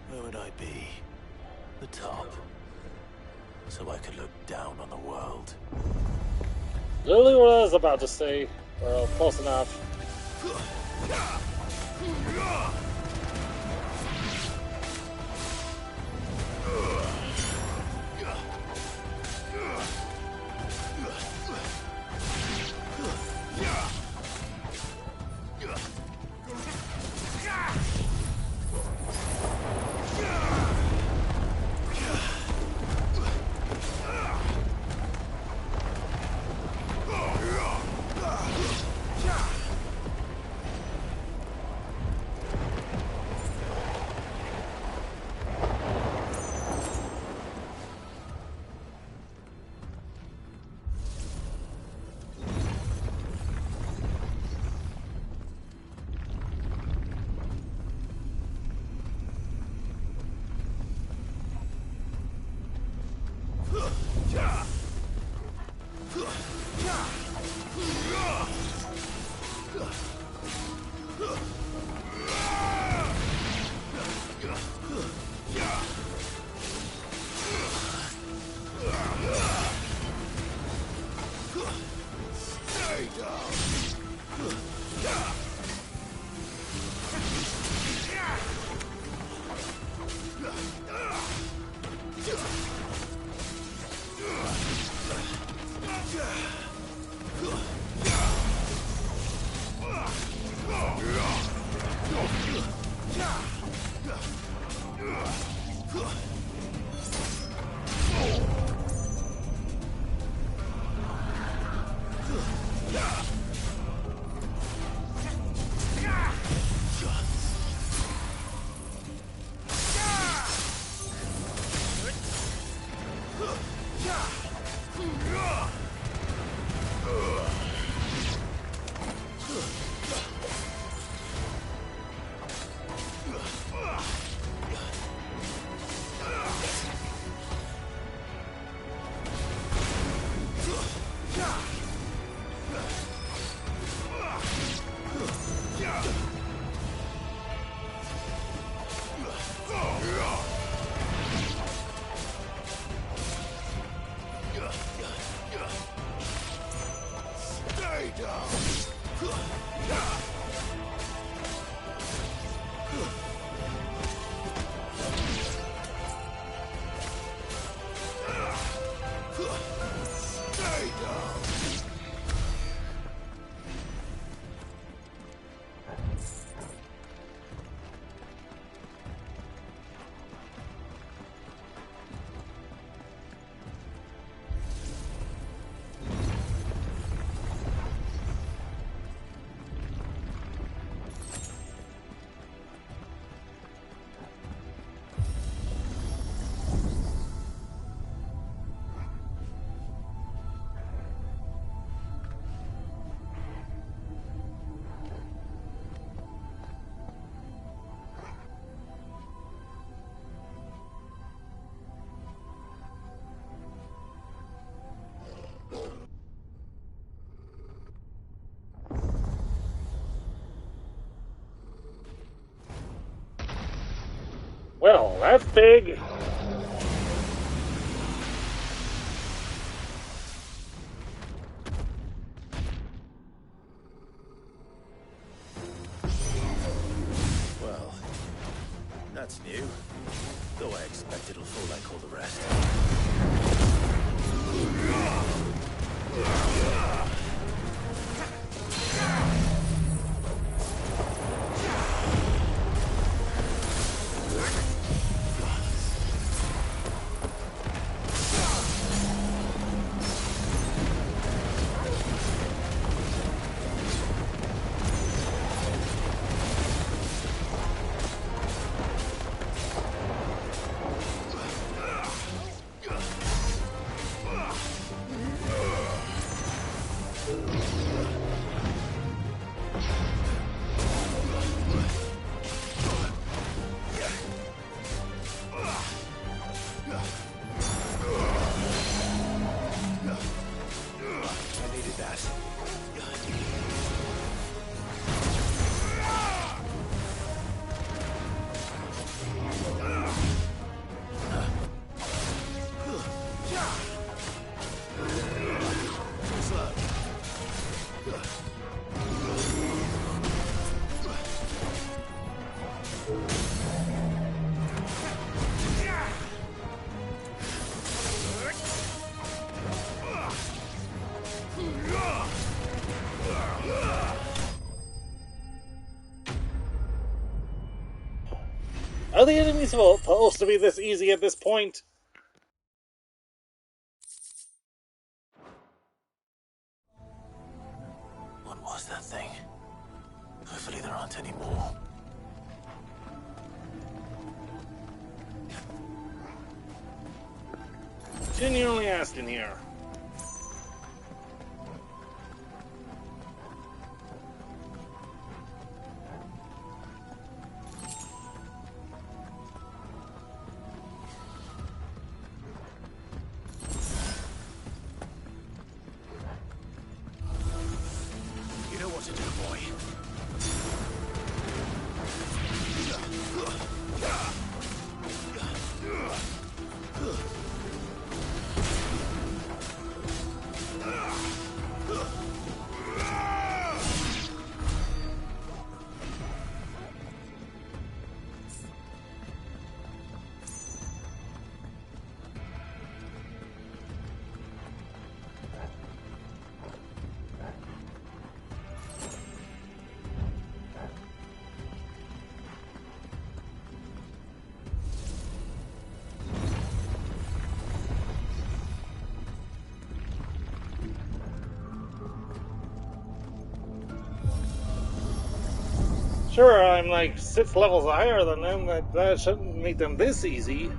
where would I be? The top. So I could look down on the world. Literally what I was about to say. Well, close enough. Well, that's big. Well, that's new. Though I expect it'll fall like all the rest. Are the enemies supposed to be this easy at this point? What was that thing? Hopefully there aren't any more. Genuinely asking here. You know what to do, boy. Sure, I'm like 6 levels higher than them, that shouldn't make them this easy.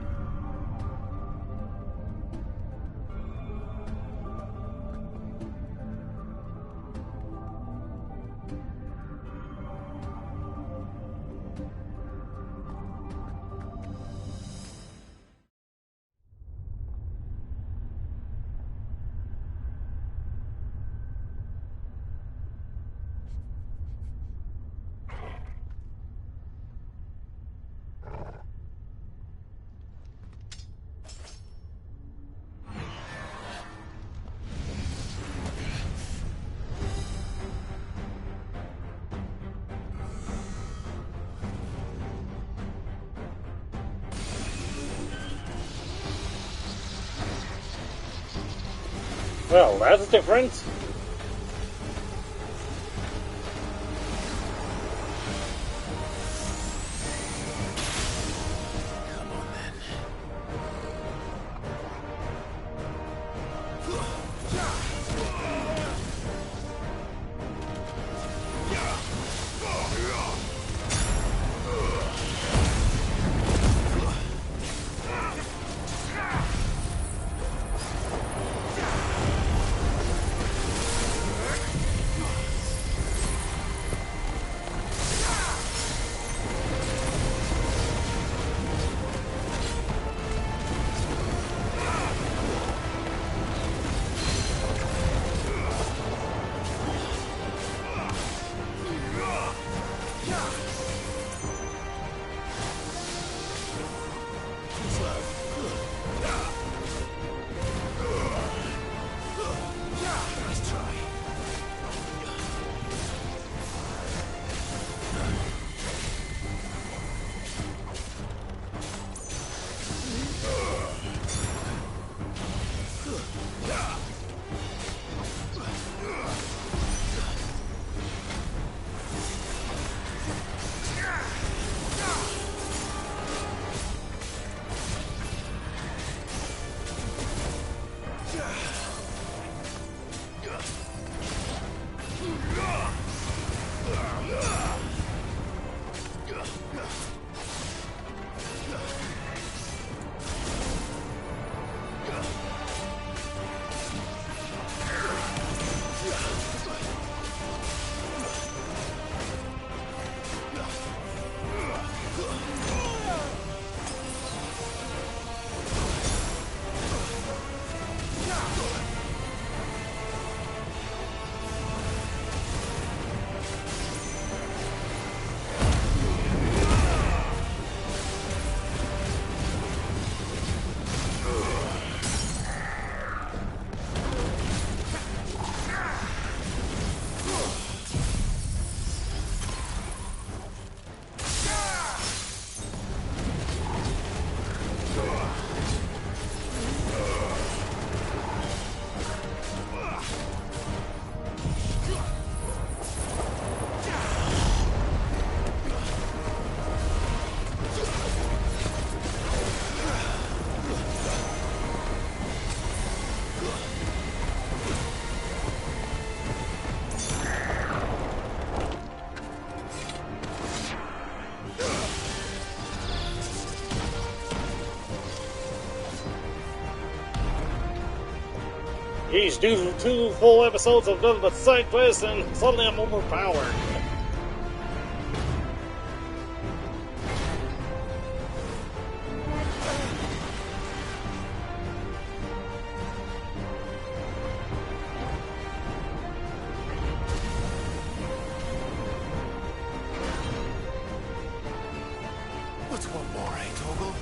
Well, that's different. He's due to 2 full episodes of nothing but side quests, and suddenly I'm overpowered. What's one more, eh, Toggle?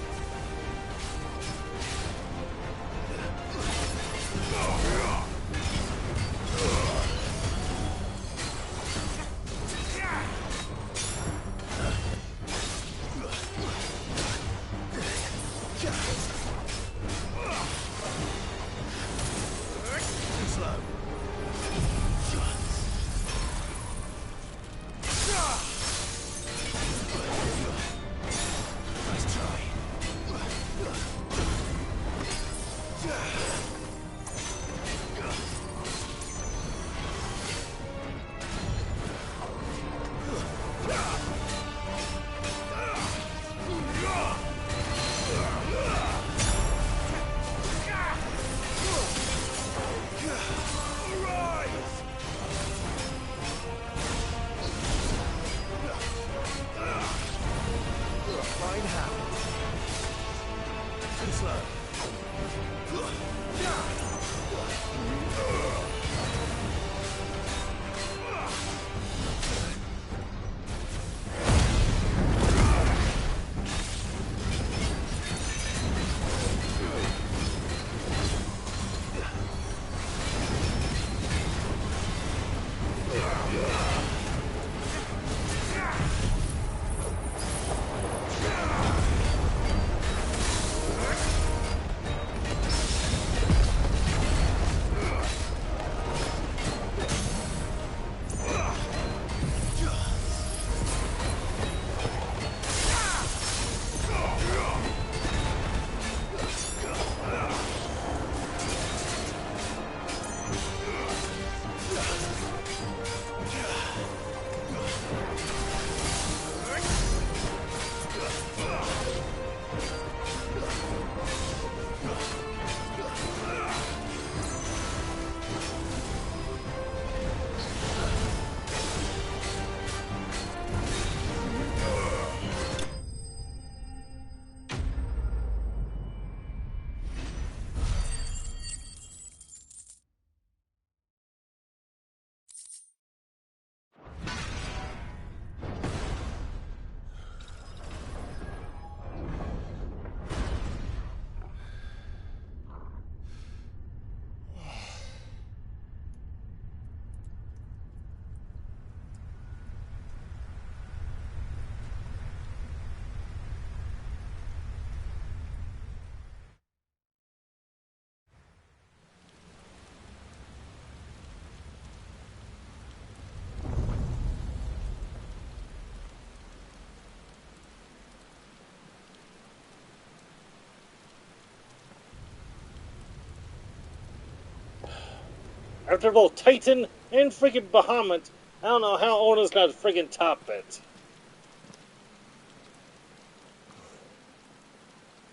After both Titan and freaking Bahamut, I don't know how Ona's got to freaking top it.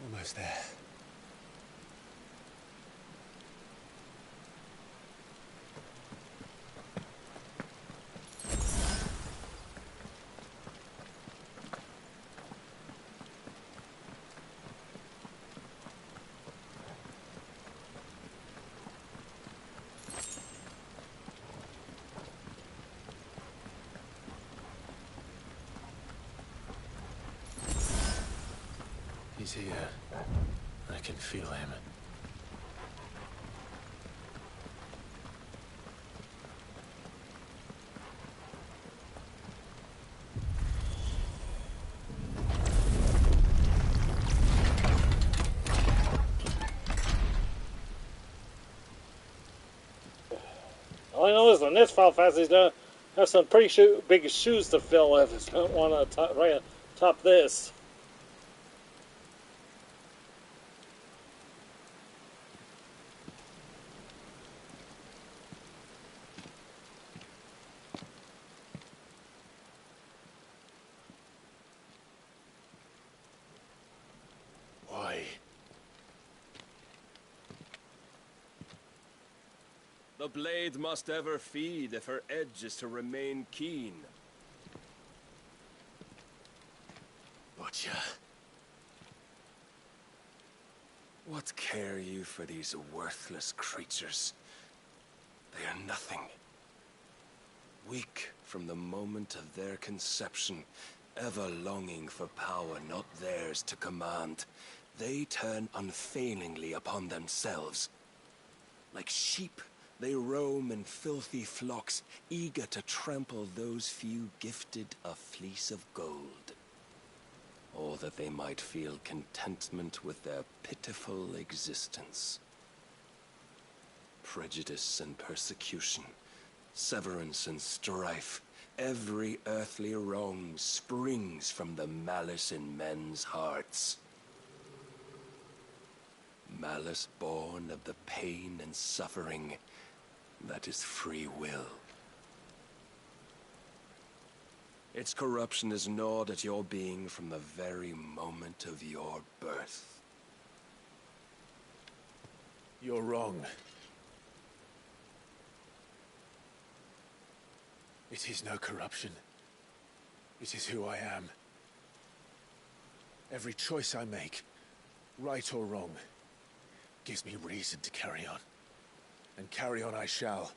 Almost there. He's here. I can feel him. All I know is the next Final Fantasy's gonna have some pretty big shoes to fill if it's gonna want to top this. Why? The blade must ever feed if her edge is to remain keen. Butcher. What care you for these worthless creatures? They are nothing. Weak from the moment of their conception, ever longing for power not theirs to command, they turn unfailingly upon themselves. Like sheep, they roam in filthy flocks, eager to trample those few gifted a fleece of gold. Or that they might feel contentment with their pitiful existence. Prejudice and persecution, severance and strife, every earthly wrong springs from the malice in men's hearts. Malice born of the pain and suffering that is free will. Its corruption is gnawed at your being from the very moment of your birth. You're wrong. It is no corruption. It is who I am. Every choice I make, right or wrong, gives me reason to carry on. And carry on I shall.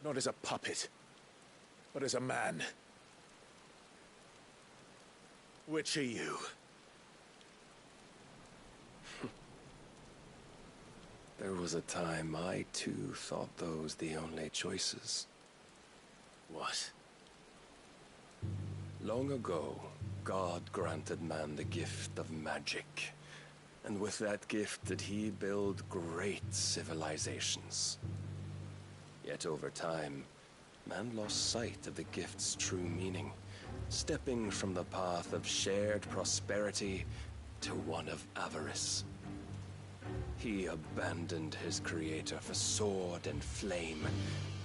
Not as a puppet, but as a man. Which are you? There was a time I too thought those the only choices. What? Long ago, God granted man the gift of magic. And with that gift did he build great civilizations. Yet over time, man lost sight of the gift's true meaning, stepping from the path of shared prosperity to one of avarice. He abandoned his creator for sword and flame,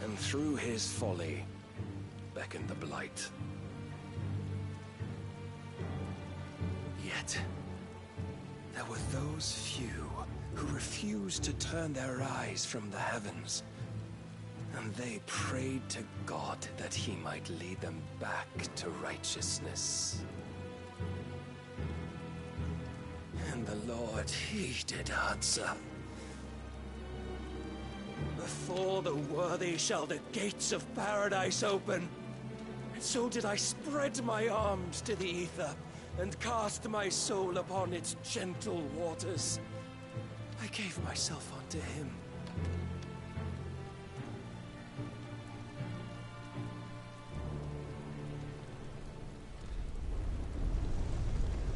and through his folly, beckoned the blight. Yet, there were those few who refused to turn their eyes from the heavens, and they prayed to God that he might lead them back to righteousness. And the Lord, he did answer. Before the worthy shall the gates of paradise open. And so did I spread my arms to the ether, and cast my soul upon its gentle waters. I gave myself unto him.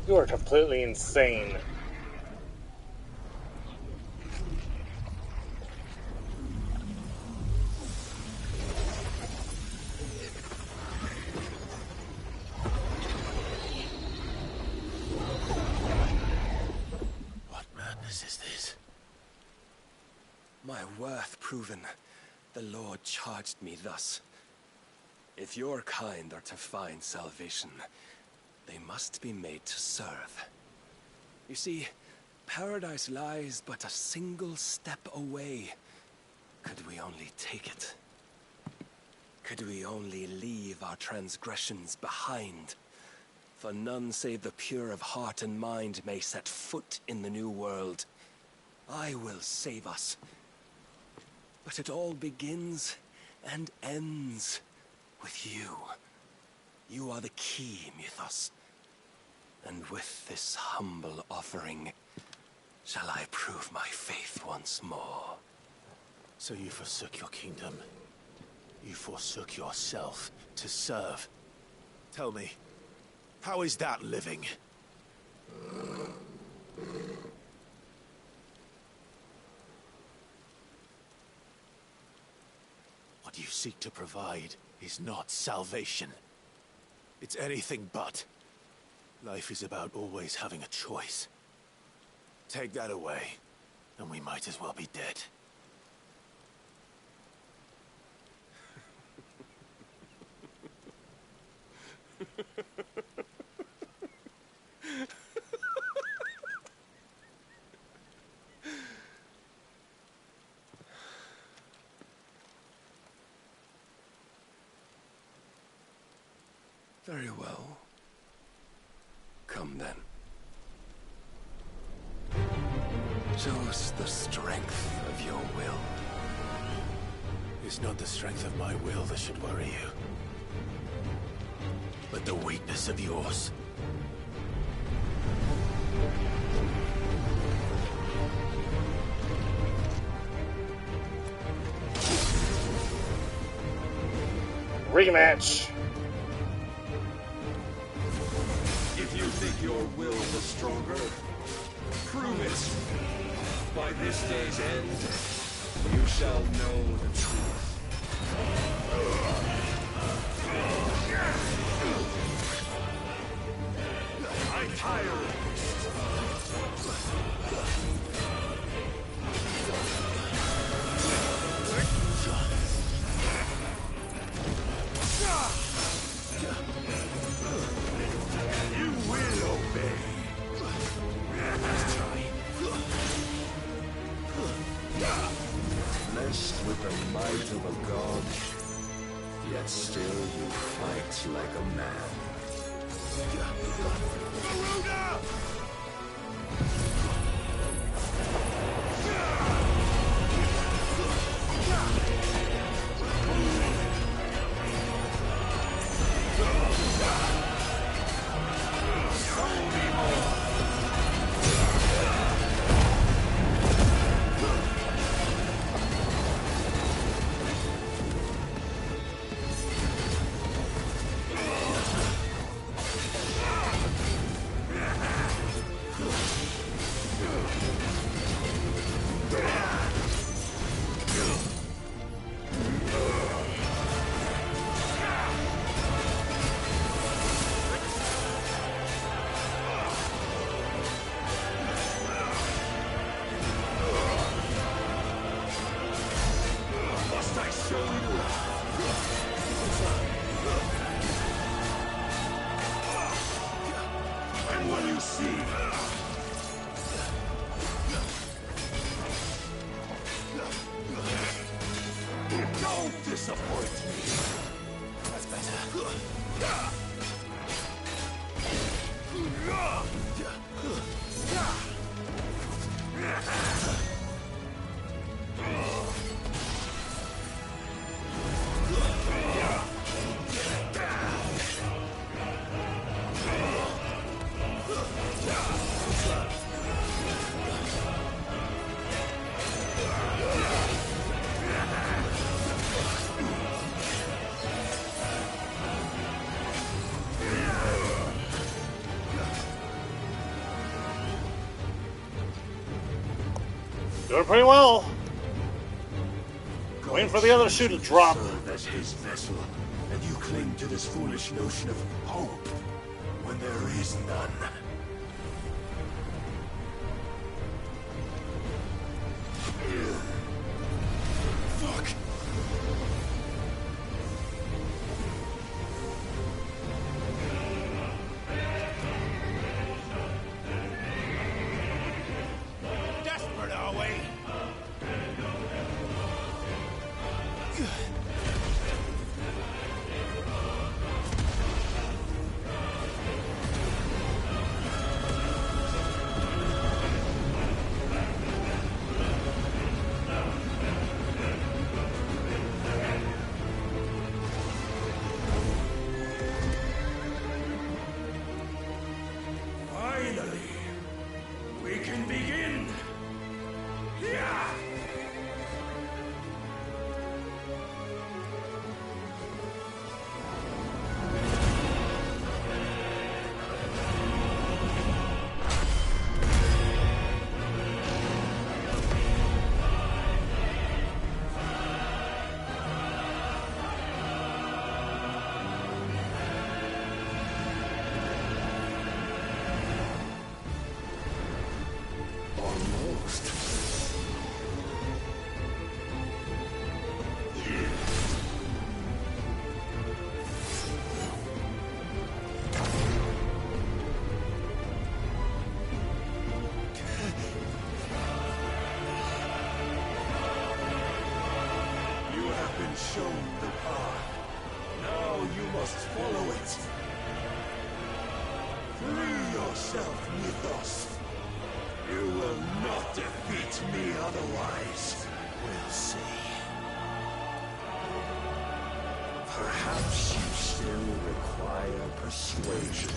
You are completely insane. What madness is this? My worth proven, the Lord charged me thus. If your kind are to find salvation, they must be made to serve. You see, paradise lies but a single step away. Could we only take it? Could we only leave our transgressions behind? For none save the pure of heart and mind may set foot in the new world. I will save us. But it all begins and ends with you. You are the key, Mythos. And with this humble offering, shall I prove my faith once more. So you forsook your kingdom. You forsook yourself to serve. Tell me, how is that living? What you seek to provide is not salvation. It's anything but. Life is about always having a choice. Take that away, and we might as well be dead. Very well. Come then. Show us the strength of your will. It's not the strength of my will that should worry you, but the weakness of yours. Rematch. If you think your will is stronger, prove it. By this day's end, you shall know the truth. I'm tired. You will obey. Let's try. Blessed with the might of a god, yet still you fight like a man. Garuda! And what do you see? Don't disappoint me. That's better. Doing pretty well. Waiting for the other shoe to drop. Serve as his vessel, and you cling to this foolish notion of hope when there is none. Fuck! Desperate, are we? Finally, we can begin. Yeah. Almost. You have been shown the path. Now you must follow it. Free yourself, Mythos. You will not defeat me otherwise. We'll see. Perhaps you still require persuasion.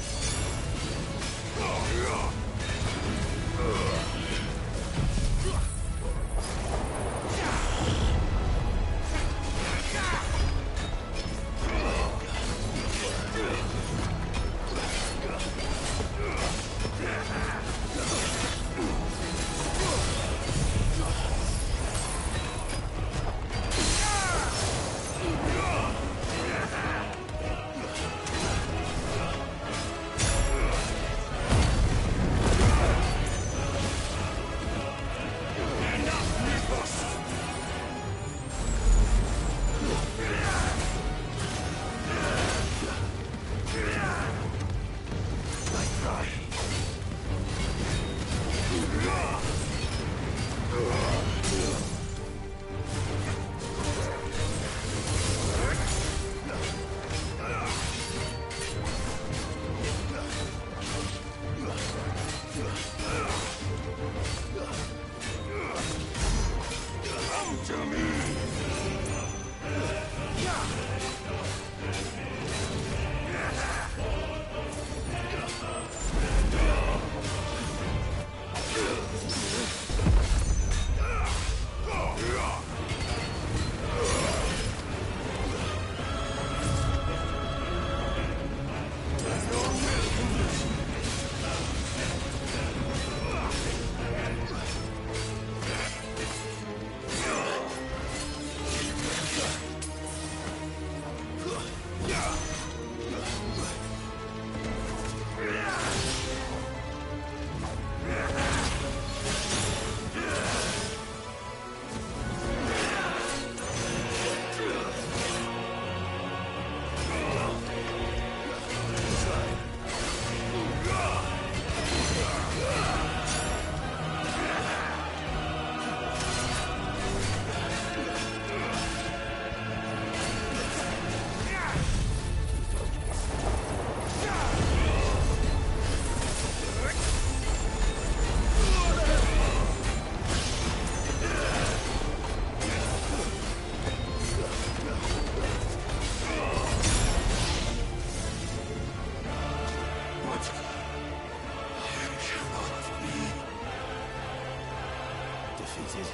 Defeated.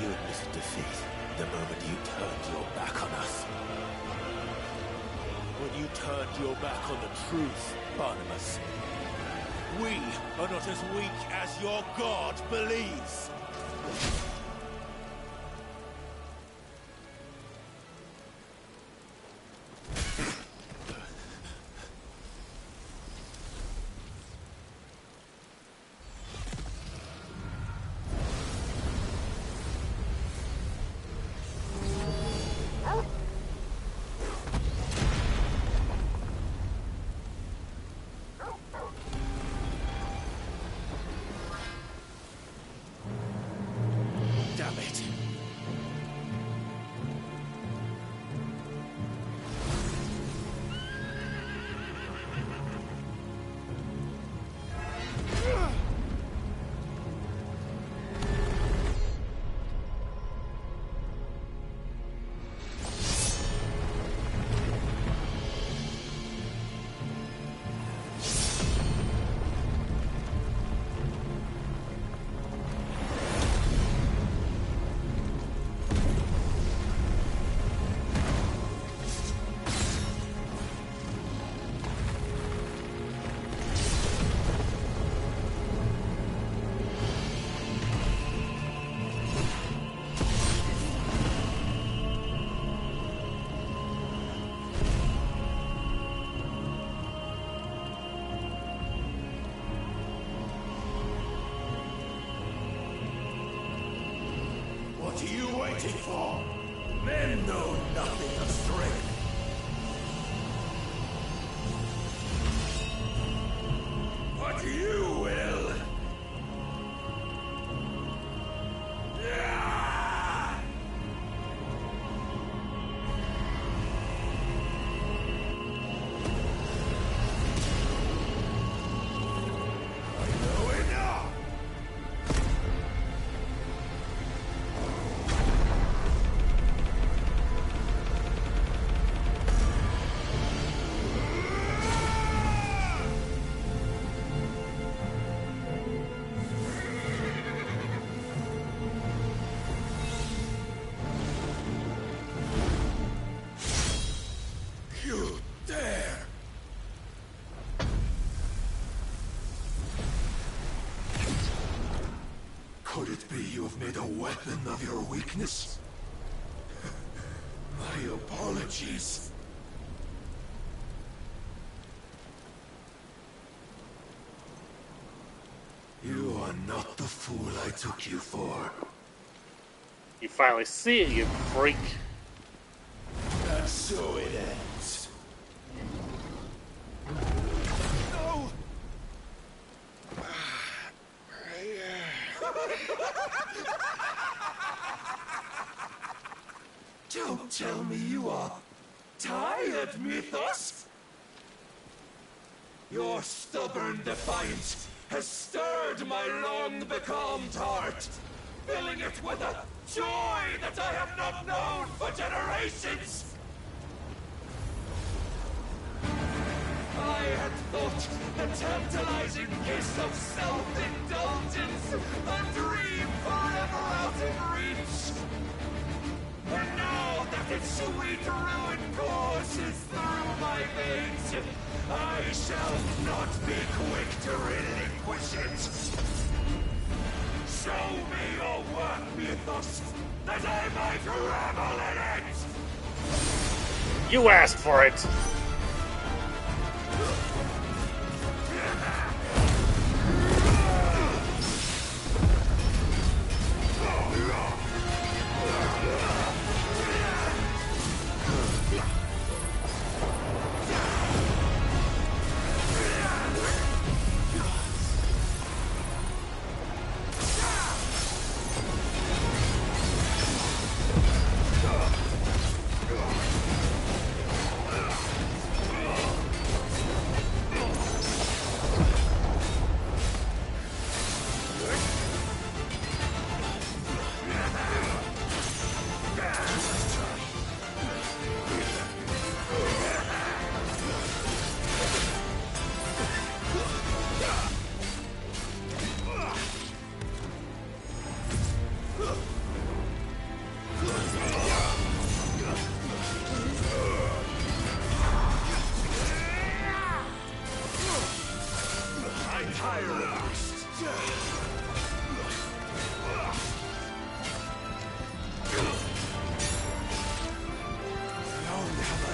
You admitted defeat the moment you turned your back on us. When you turned your back on the truth, Barnabas. We are not as weak as your god believes. Damn it. What are you waiting for? Men know nothing of strength. But you will. Could it be you have made a weapon of your weakness? My apologies. You are not the fool I took you for. You finally see it, you freak. And so it ends. No! Don't tell me you are tired, Mythos! Your stubborn defiance has stirred my long-becalmed heart, filling it with a joy that I have not known for generations! I had thought the tantalizing kiss of self-indulgence a dream forever out of reach. And now that its sweet ruin courses through my veins, I shall not be quick to relinquish it. Show me your work, Mythos, that I might revel in it! You asked for it!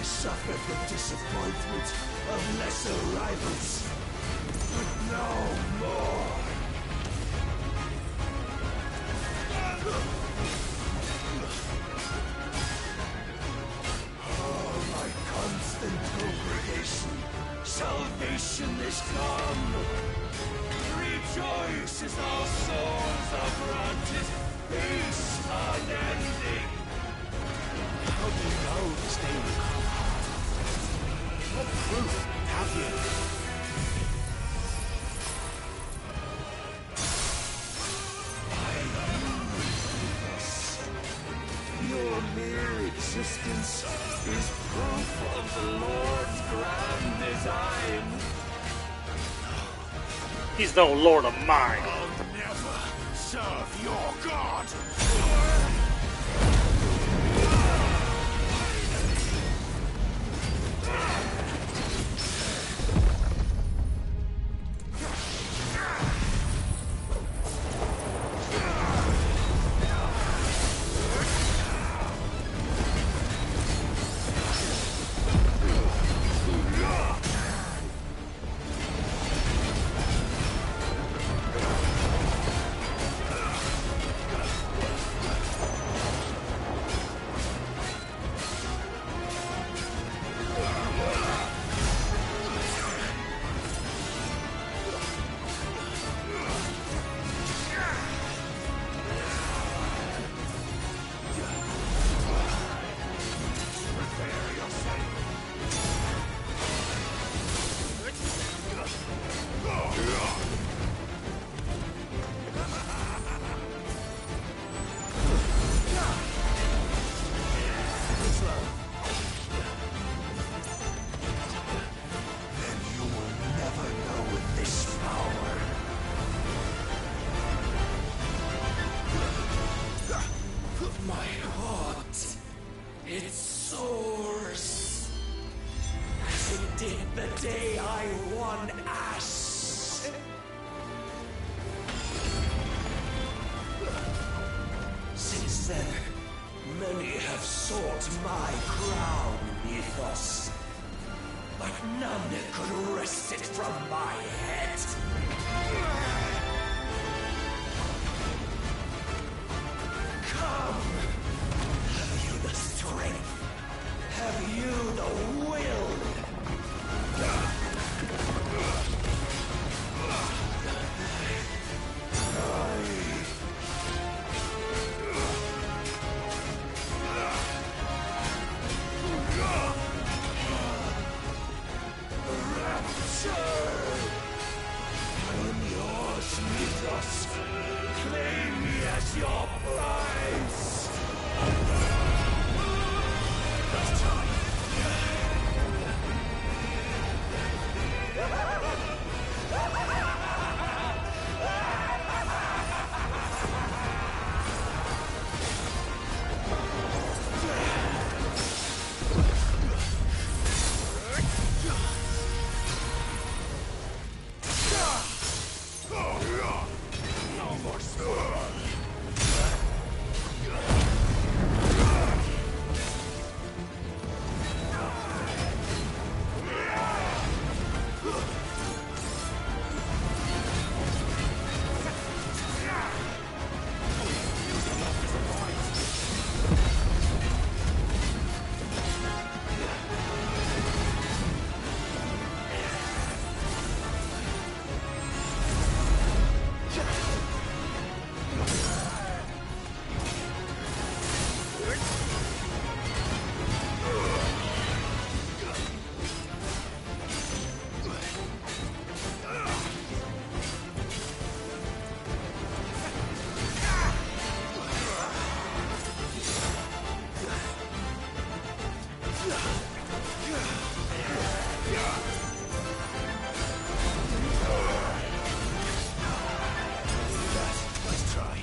Suffered the disappointment of lesser rivals, but no more. Oh, my constant congregation, salvation is come. Rejoice as our souls are granted peace unending. How do you know this day will come? What proof have you? Your mere existence is proof of the Lord's grand design. He's no lord of mine. I'll never serve your god. None could wrest it from my head. Come! Have you the strength? Have you the will? I'm yours, Mythos. Claim me as your prize. Last time. No more sword. Let's try.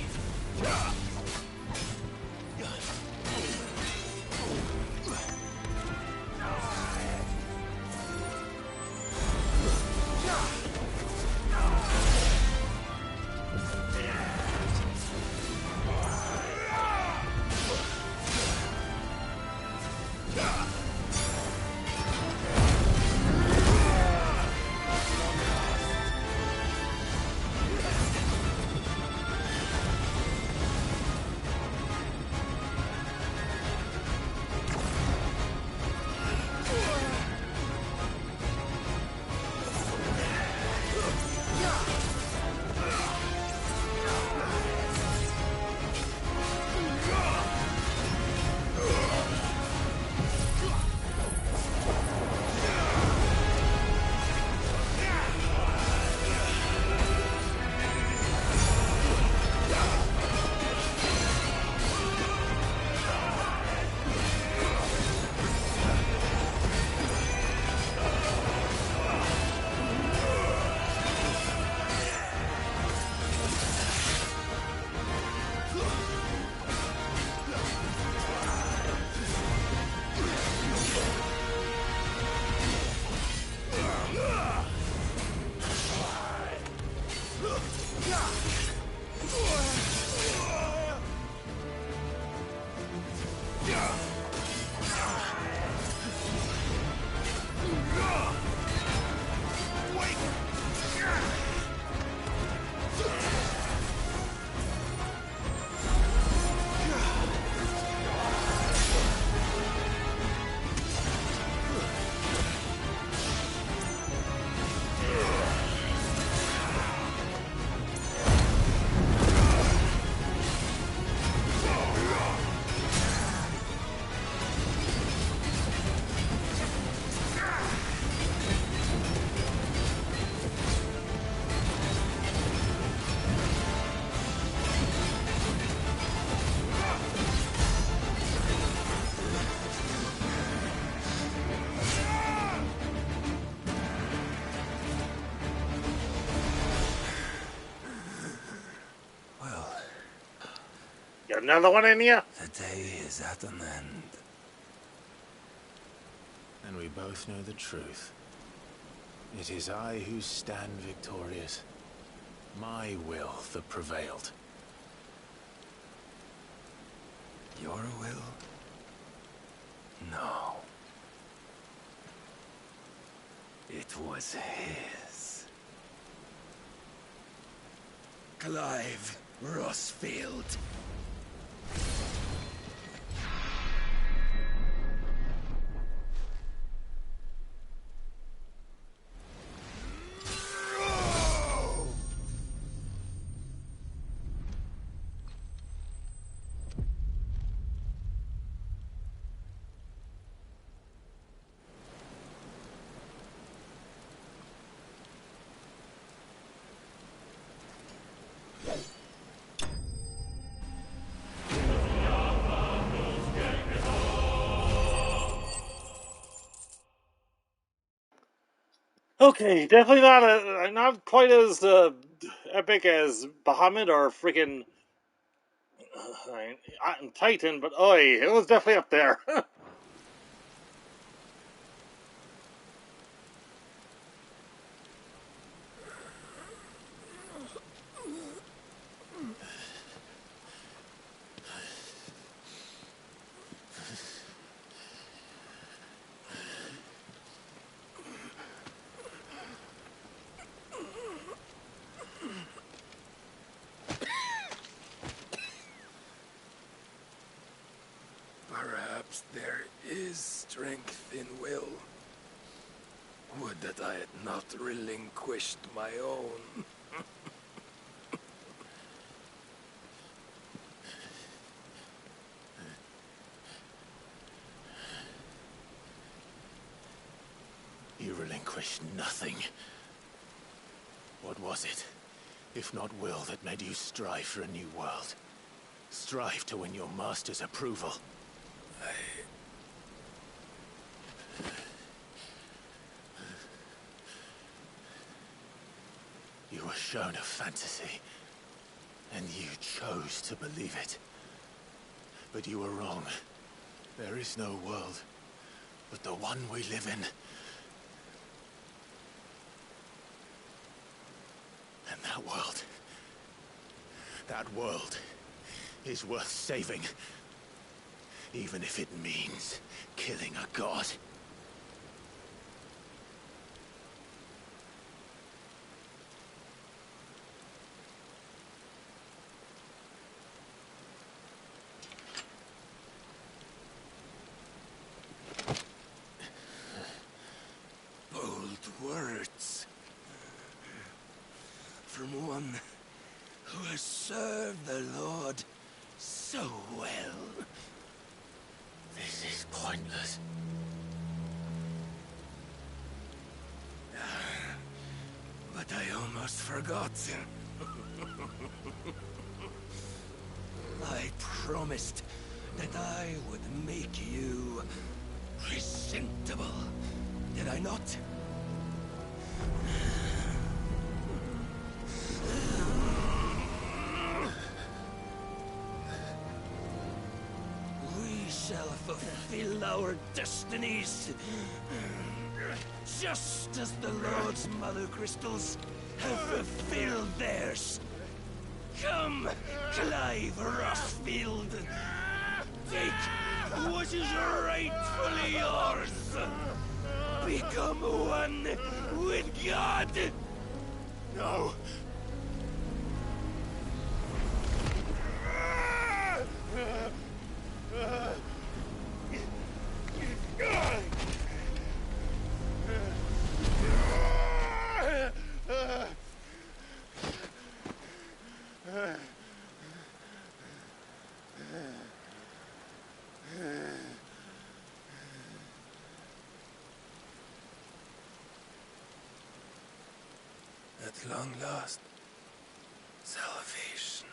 Got another one in you? The day is at an end. And we both know the truth. It is I who stand victorious. My will that prevailed. Your will? No. It was his. Clive Rossfield. Okay, definitely not quite as epic as Bahamut or freaking Titan, but oi, it was definitely up there. Perhaps there is strength in will. Would that I had not relinquished my own. You relinquished nothing. What was it, if not will, that made you strive for a new world? Strive to win your master's approval? You were shown a fantasy, and you chose to believe it. But you were wrong. There is no world but the one we live in. And that world is worth saving. Even if it means killing a god. Bold words. From one who has served the Lord so well. This is pointless. But I almost forgot. I promised that I would make you presentable. Did I not? We shall fulfill our destinies, just as the Lord's Mother Crystals have fulfilled theirs. Come, Clive Rossfield. Take what is rightfully yours. Become one with God. No. At long last, salvation.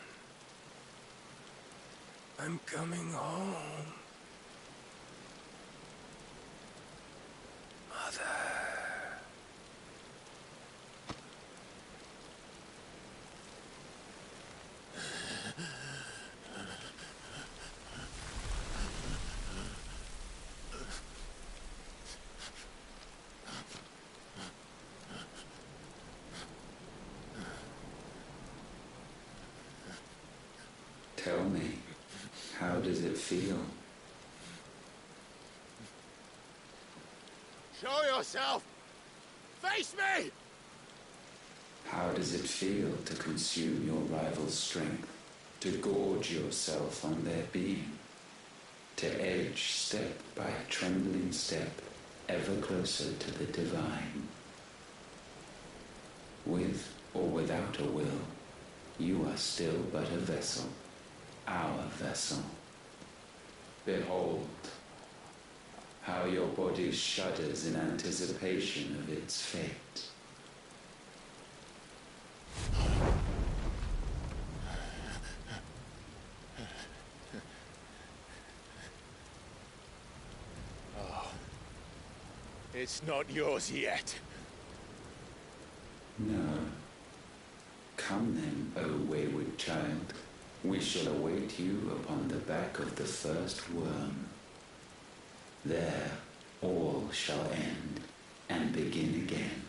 I'm coming home. Mother. Tell me, how does it feel? Show yourself! Face me! How does it feel to consume your rival's strength? To gorge yourself on their being? To edge step by trembling step ever closer to the divine? With or without a will, you are still but a vessel, our vessel. Behold, how your body shudders in anticipation of its fate. Oh, it's not yours yet. No. Come then, O wayward child. We shall await you upon the back of the first worm. There all shall end and begin again.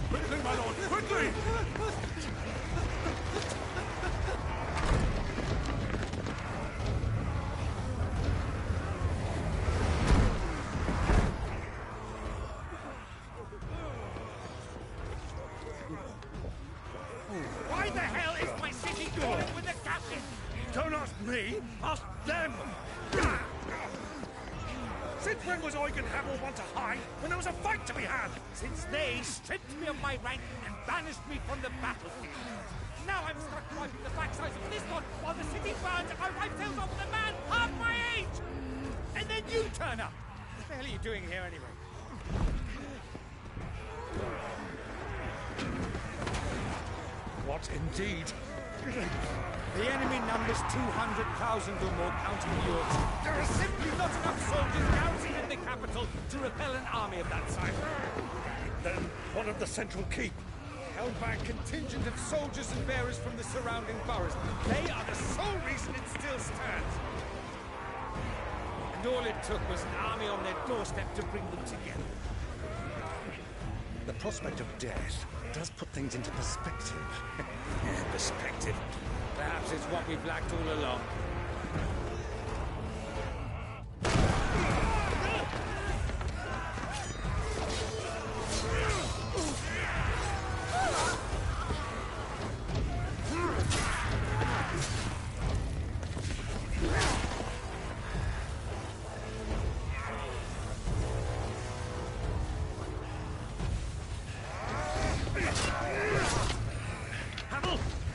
Quickly, my lord, quickly! Why the hell is my city going with the captain? Don't ask me, ask them! Since when was Eugen Hamel want to hide when there was a fight to be had? Since they stripped me of my rank and banished me from the battlefield. Now I'm stuck wiping the backsides of this one while the city burns and my wife tells off with a man half my age! And then you turn up! What the hell are you doing here anyway? What indeed? The enemy numbers 200,000 or more, counting yours. There are simply not enough soldiers garrisoned in the capital to repel an army of that size. Then what of the central keep? Held by a contingent of soldiers and bearers from the surrounding boroughs. They are the sole reason it still stands. And all it took was an army on their doorstep to bring them together. The prospect of death does put things into perspective. Perspective. Perhaps it's what we've lacked all along.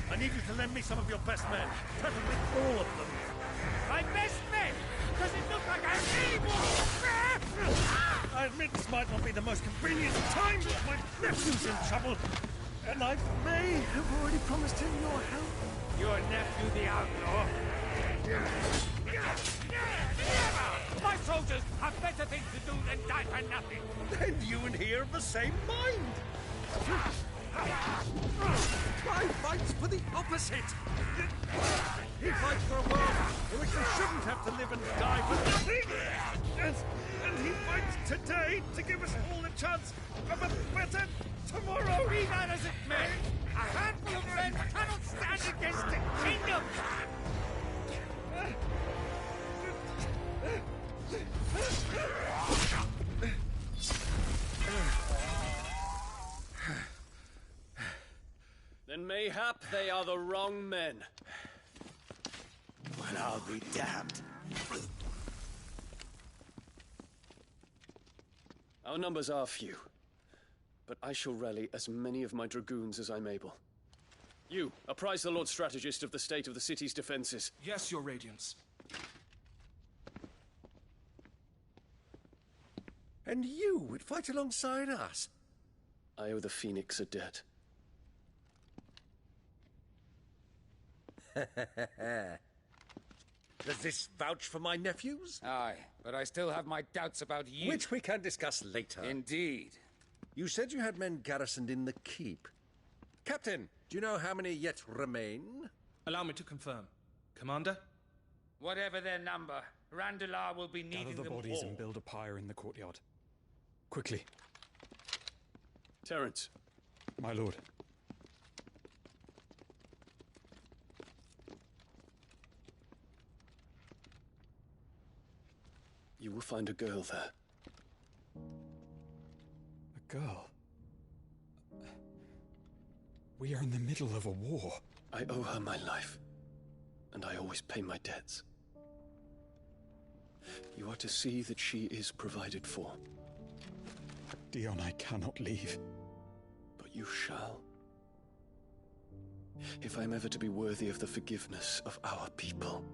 I need you to lend me some of your best men. Preferably all of them. My best men? Does it look like I'm able? I admit this might not be the most convenient time, but my nephew's in trouble. And I may have already promised him your help. Your nephew, the outlaw? Never! My soldiers have better things to do than die for nothing. Then you and he are of the same mind. Pride fights for the opposite. He fights for a world in which we shouldn't have to live and die for nothing. And he fights today to give us all a chance of a better tomorrow. Be that as it may, a handful of men cannot stand against a kingdom. Then mayhap they are the wrong men. Well, I'll be damned. Our numbers are few, but I shall rally as many of my dragoons as I'm able. You, apprise the Lord Strategist of the state of the city's defenses. Yes, Your Radiance. And you would fight alongside us? I owe the Phoenix a debt. Does this vouch for my nephews? Aye, but I still have my doubts about you. Which we can discuss later. Indeed. You said you had men garrisoned in the keep. Captain, do you know how many yet remain? Allow me to confirm. Commander? Whatever their number, Randalar will be needing Gather the them bodies all. and build a pyre in the courtyard. Quickly. Terence. My lord. You will find a girl there. A girl? We are in the middle of a war. I owe her my life, and I always pay my debts. You are to see that she is provided for. Dion, I cannot leave. But you shall. If I'm ever to be worthy of the forgiveness of our people,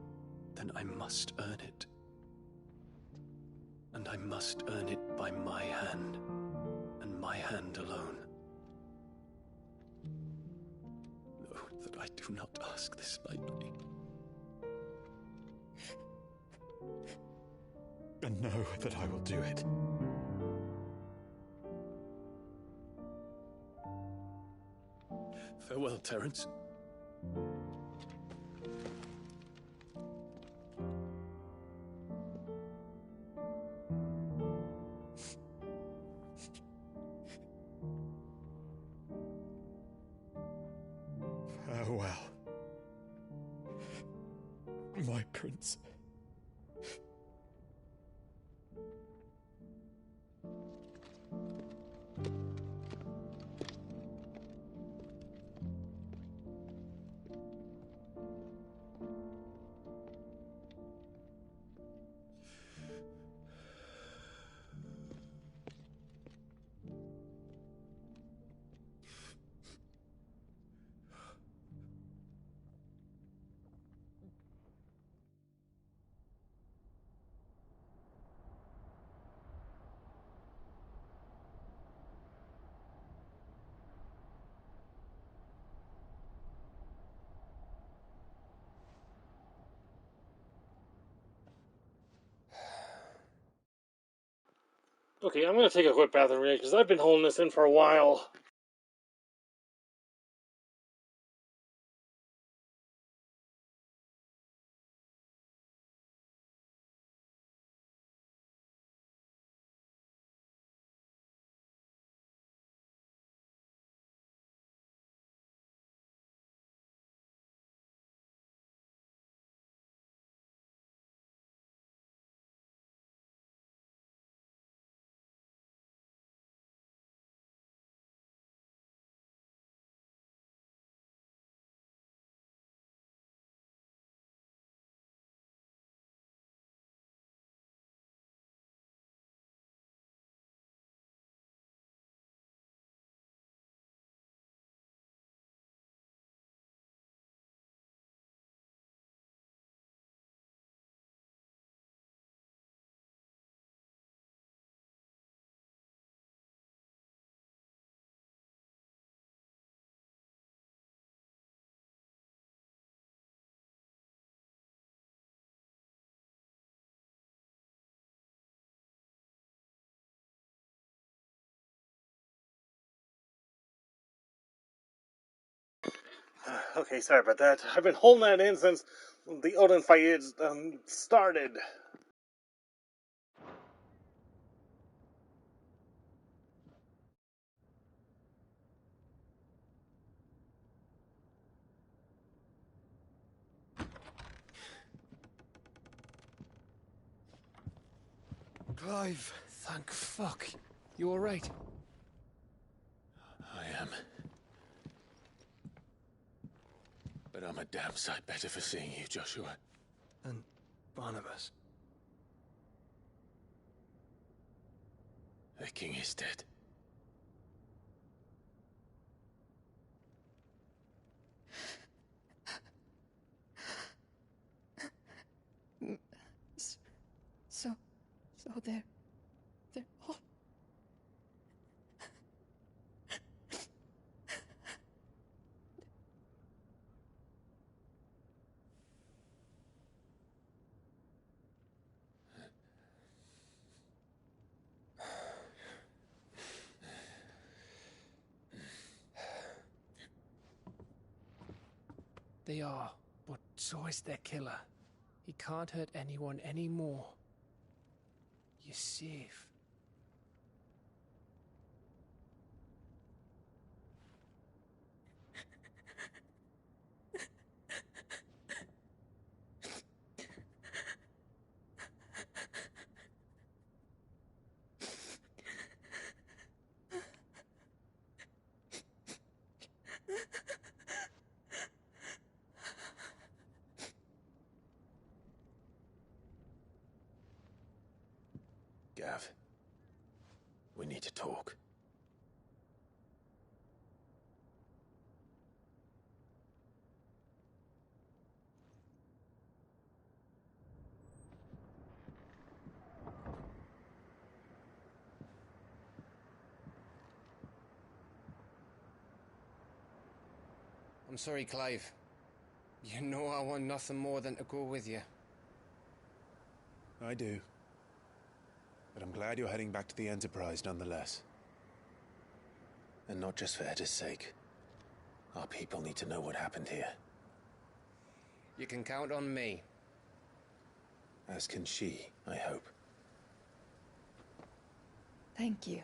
then I must earn it. And I must earn it by my hand, and my hand alone. Know that I do not ask this lightly. And know that I will do it. Farewell, Terence. Farewell, my prince. Okay, I'm gonna take a quick bathroom break because I've been holding this in for a while. Okay, sorry about that. I've been holding that in since the Odin fight started. Clive! Thank fuck. You alright? I am. But I'm a damn sight better for seeing you, Joshua. And Barnabas. The king is dead. So they're all... They are, but so is their killer. He can't hurt anyone anymore. You're safe. Gav, we need to talk. I'm sorry, Clive. You know I want nothing more than to go with you. I do. But I'm glad you're heading back to the Enterprise nonetheless. And not just for Edda's sake. Our people need to know what happened here. You can count on me. As can she, I hope. Thank you,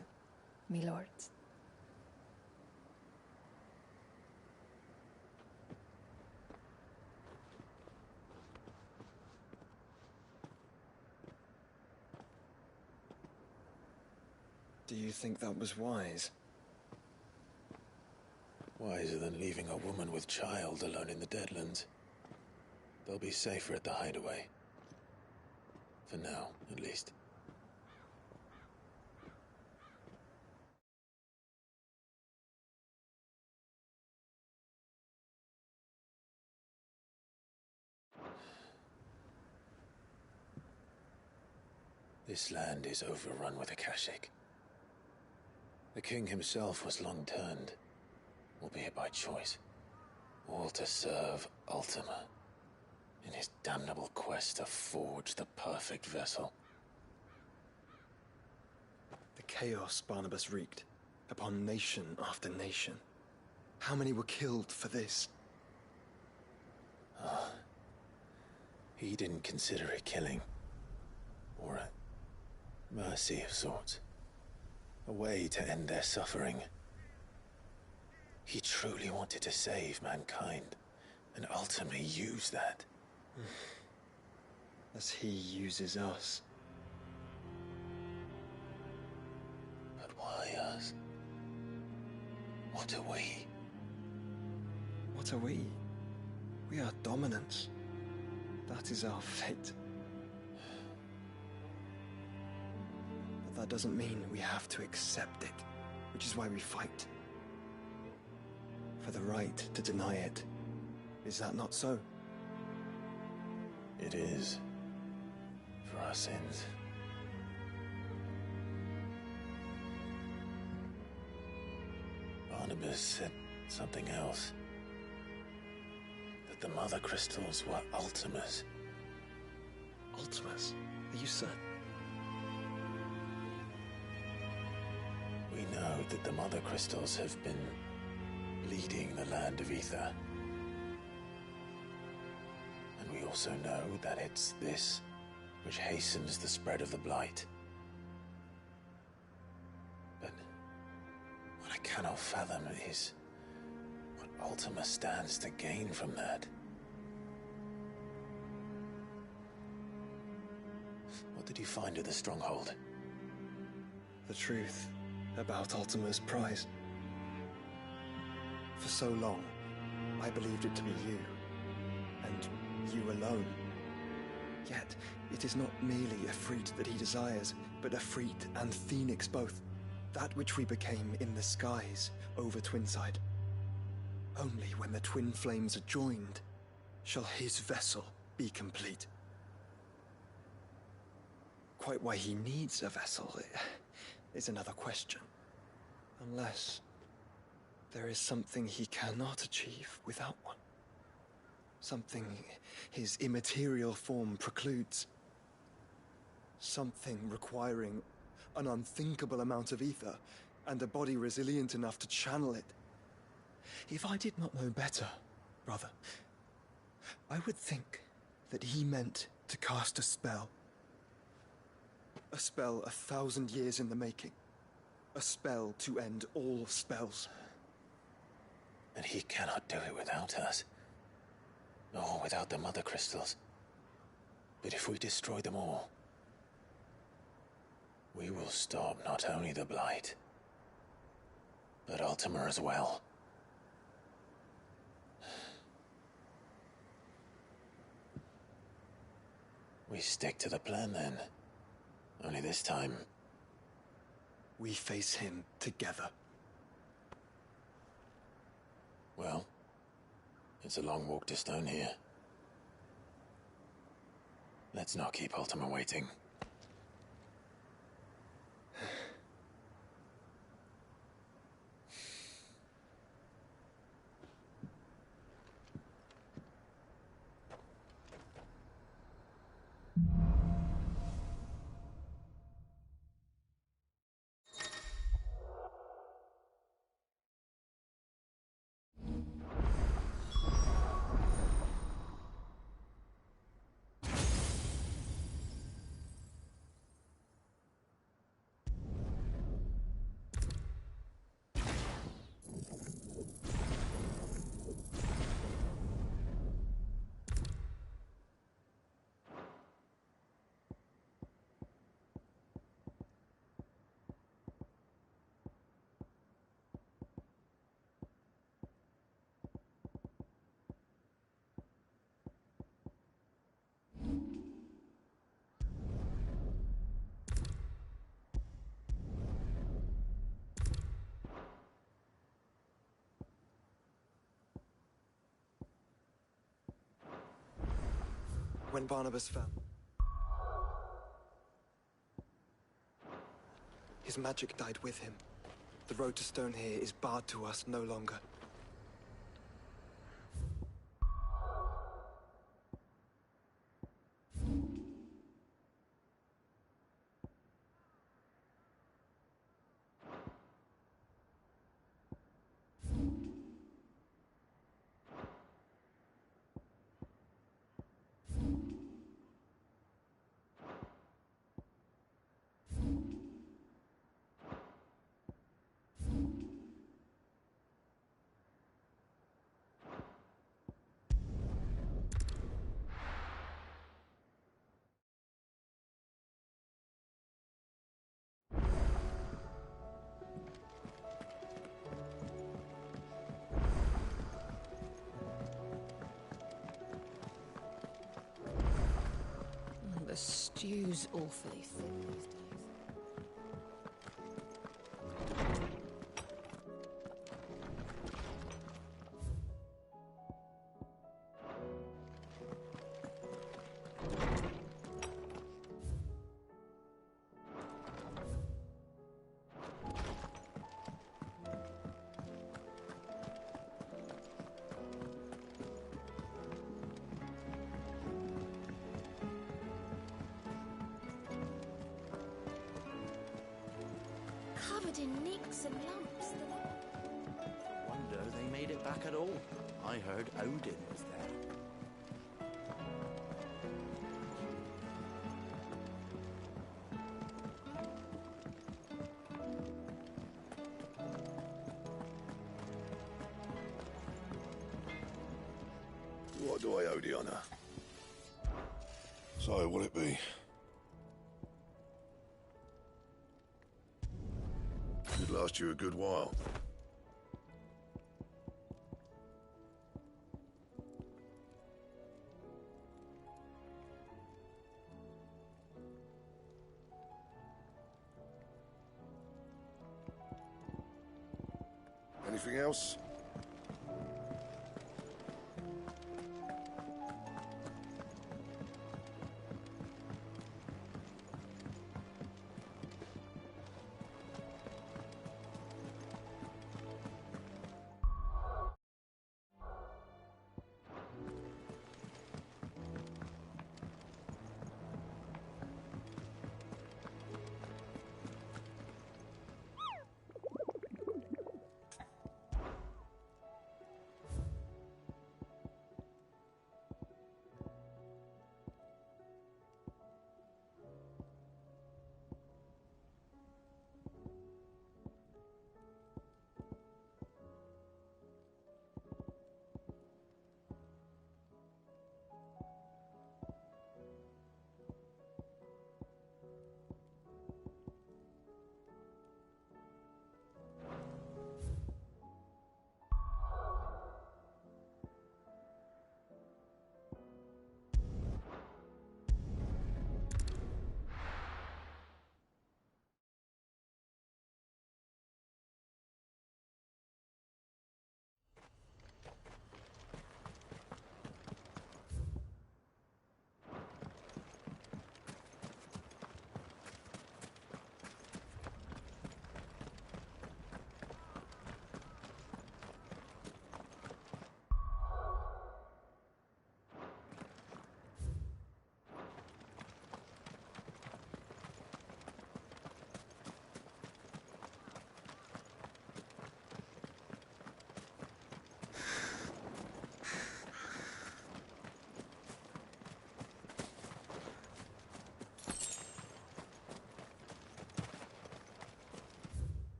me lords. Do you think that was wise? Wiser than leaving a woman with child alone in the Deadlands. They'll be safer at the hideaway. For now, at least. This land is overrun with Akashic. The king himself was long turned, albeit by choice, all to serve Ultima, in his damnable quest to forge the perfect vessel. The chaos Barnabas wreaked upon nation after nation. How many were killed for this? He didn't consider it killing, or a mercy of sorts. A way to end their suffering. He truly wanted to save mankind, and ultimately use that. As he uses us. But why us? What are we? What are we? We are dominance. That is our fate. But that doesn't mean we have to accept it, which is why we fight. For the right to deny it. Is that not so? It is. For our sins. Barnabas said something else. That the Mother Crystals were Ultimas. Ultimas? Are you certain? We know that the Mother Crystals have been leading the land of Ether. We also know that it's this which hastens the spread of the blight. But what I cannot fathom is what Ultima stands to gain from that. What did you find at the stronghold? The truth about Ultima's prize. For so long, I believed it to be you, and you alone. Yet, it is not merely a freat that he desires, but a freat and phoenix both. That which we became in the skies over Twinside. Only when the twin flames are joined shall his vessel be complete. Quite why he needs a vessel is another question. Unless there is something he cannot achieve without one. Something his immaterial form precludes. Something requiring an unthinkable amount of ether and a body resilient enough to channel it. If I did not know better, brother, I would think that he meant to cast a spell. A spell 1,000 years in the making. A spell to end all spells. And he cannot do it without us. Nor without the Mother Crystals. But if we destroy them all, we will stop not only the Blight, but Ultima as well. We stick to the plan then. Only this time, we face him together. Well, it's a long walk to Stone here. Let's not keep Ultima waiting. When Barnabas fell, his magic died with him. The road to Stone here is barred to us no longer. The stew's awfully thin these days. Covered in nicks and lumps. Wonder they made it back at all. I heard Odin was there. What do I owe the honor? So, what'll it be? Should last you a good while. Anything else?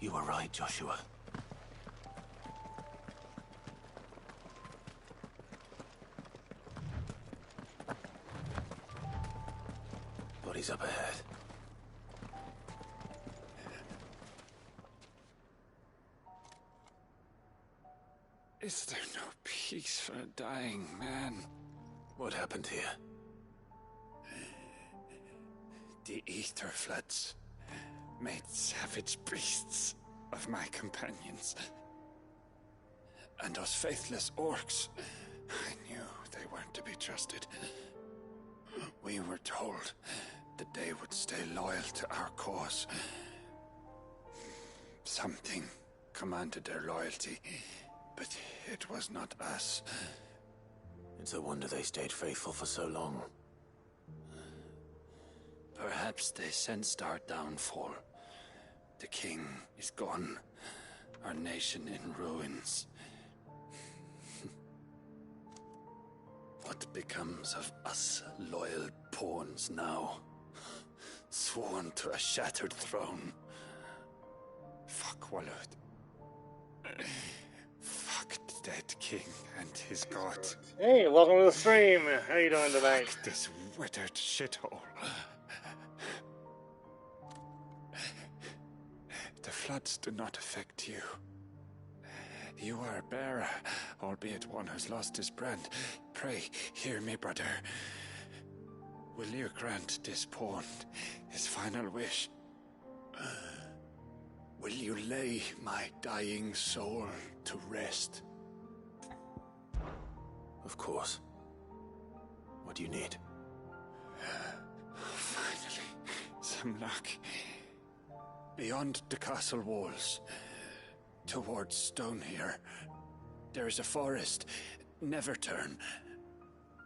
You were right, Joshua. Bodies up ahead. Is there no peace for a dying man? What happened here? The ether floods made savage beasts of my companions. And those faithless orcs, I knew they weren't to be trusted. We were told that they would stay loyal to our cause. Something commanded their loyalty, but it was not us. It's a wonder they stayed faithful for so long. Perhaps they sensed our downfall. The king is gone, our nation in ruins. What becomes of us loyal pawns now? Sworn to a shattered throne. Fuck Walud. Fuck the dead king and his god. Hey, welcome to the stream. How you doing tonight? Fuck this withered shithole. The floods do not affect you. You are a bearer, albeit one who's lost his brand. Pray, hear me, brother. Will you grant this pawn his final wish? Will you lay my dying soul to rest? Of course. What do you need? Finally, some luck. Beyond the castle walls, towards Stone here, there is a forest. Never turn.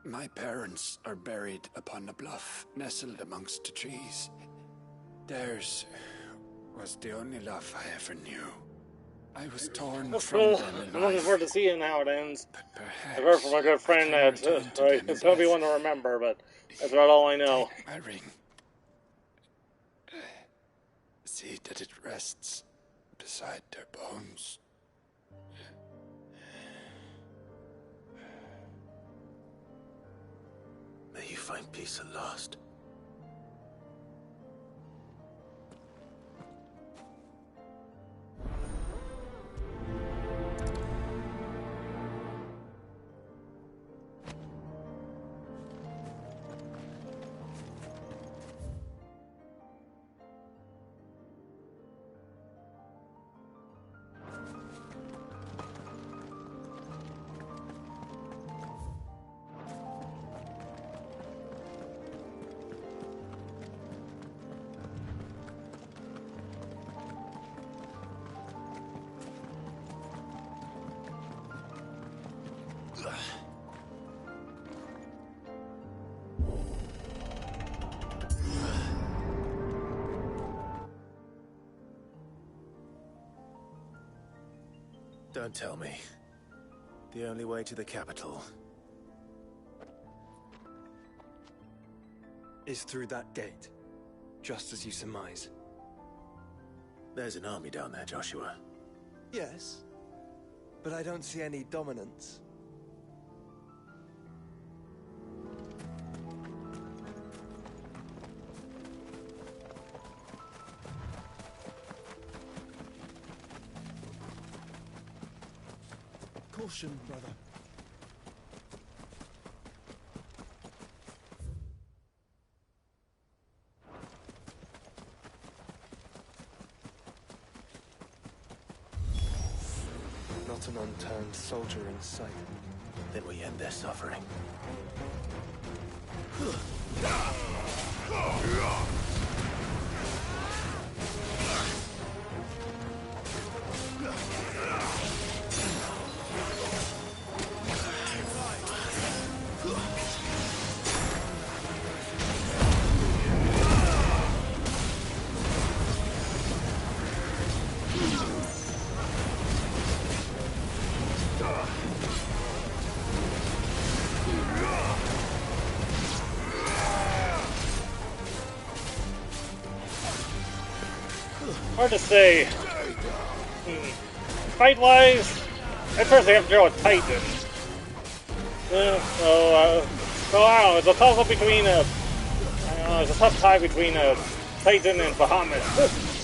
My parents are buried upon a bluff, nestled amongst the trees. Theirs was the only love I ever knew. I was torn That's from cool. them in I'm looking life. forward to seeing how it ends. Perhaps I've heard from my good friend that it's going to be one to remember, but that's about all I know. Take my ring. See that it rests beside their bones. May you find peace at last. Don't tell me. The only way to the capital is through that gate, just as you surmise. There's an army down there, Joshua. Yes, but I don't see any dominance. Caution, brother. Not an unturned soldier in sight. Then we end their suffering. Hard to say. Fight-wise, I personally have to go with Titan. So I don't know. It's a toss-up between it's a tough tie between Titan and Bahamut.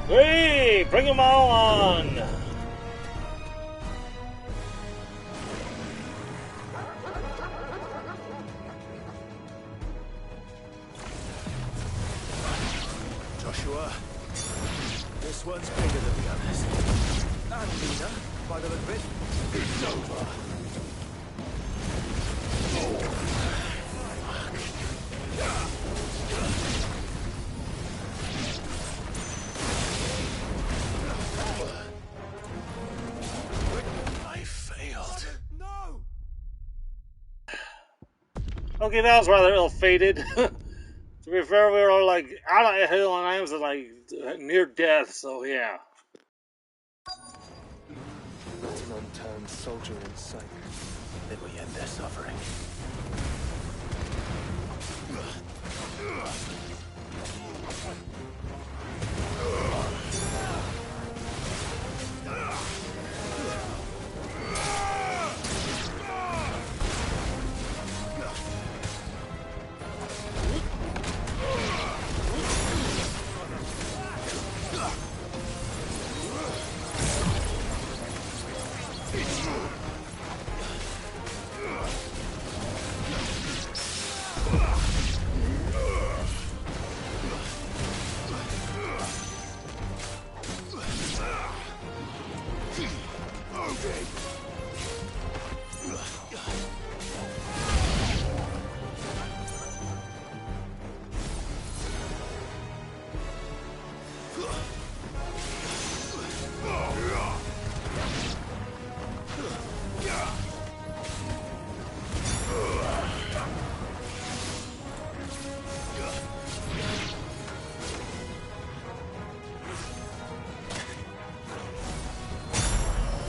Hey, bring them all on! Joshua, this one's bigger than the others. And Lena, by the look of it, it's over. I failed. No! Okay, that was rather ill-fated. To be fair, we were all like out of a hill and I was like near death, so yeah. Not an unturned soldier in sight. Then we end their suffering.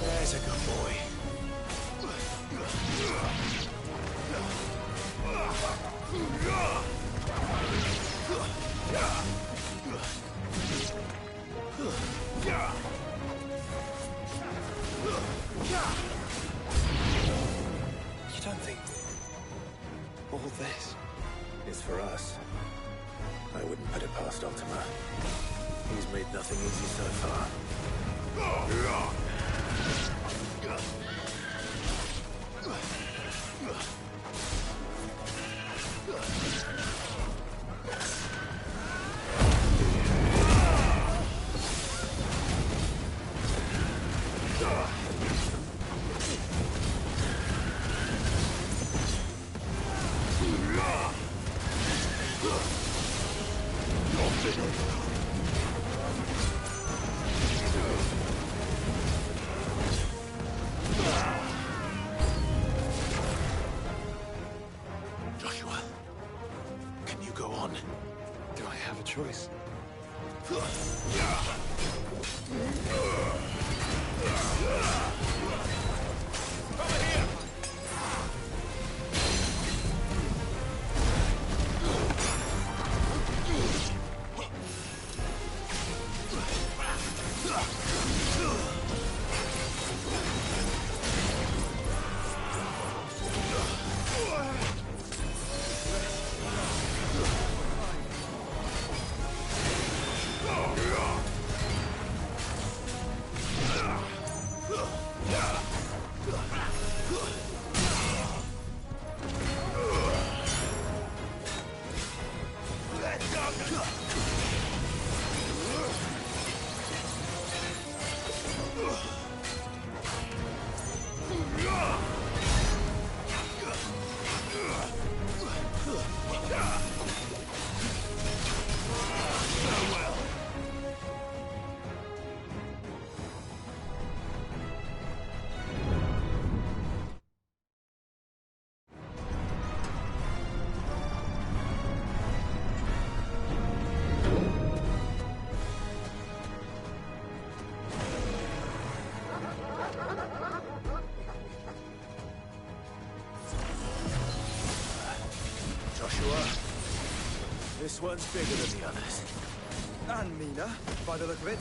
There's a good boy. You don't think all this It's for us. I wouldn't put it past Ultima. He's made nothing easy so far. Joshua, can you go on? Do I have a choice? one's bigger than the others. And meaner, by the look of it.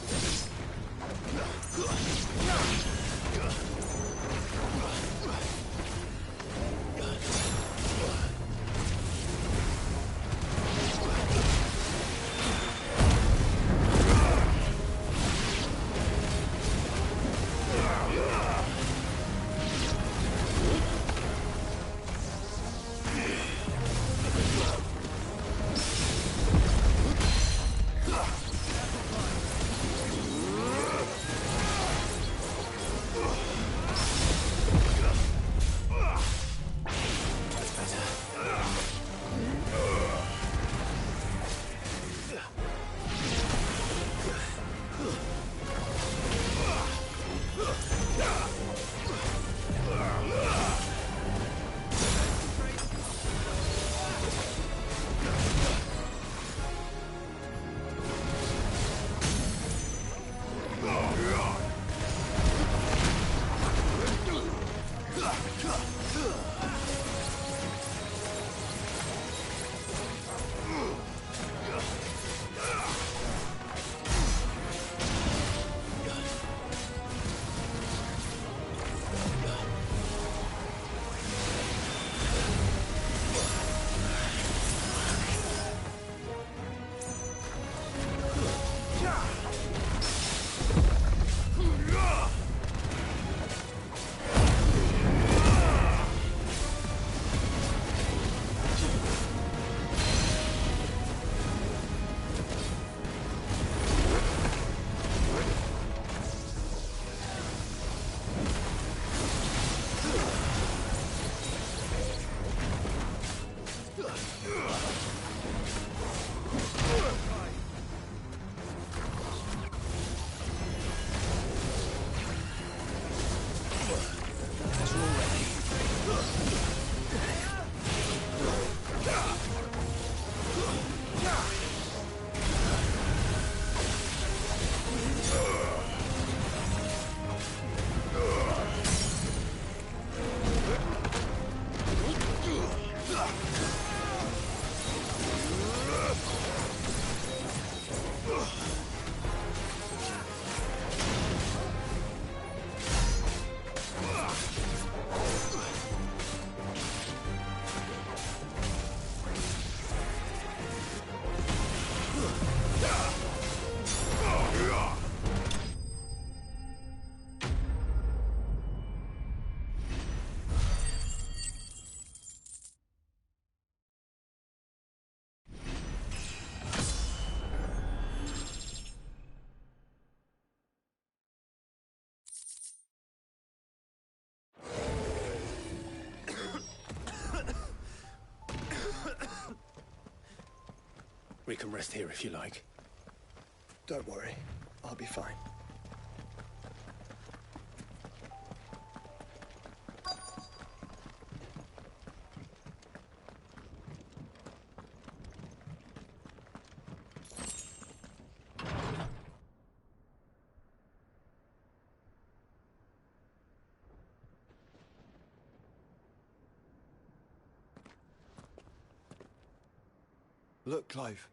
We can rest here if you like. Don't worry, I'll be fine. Look, Clive.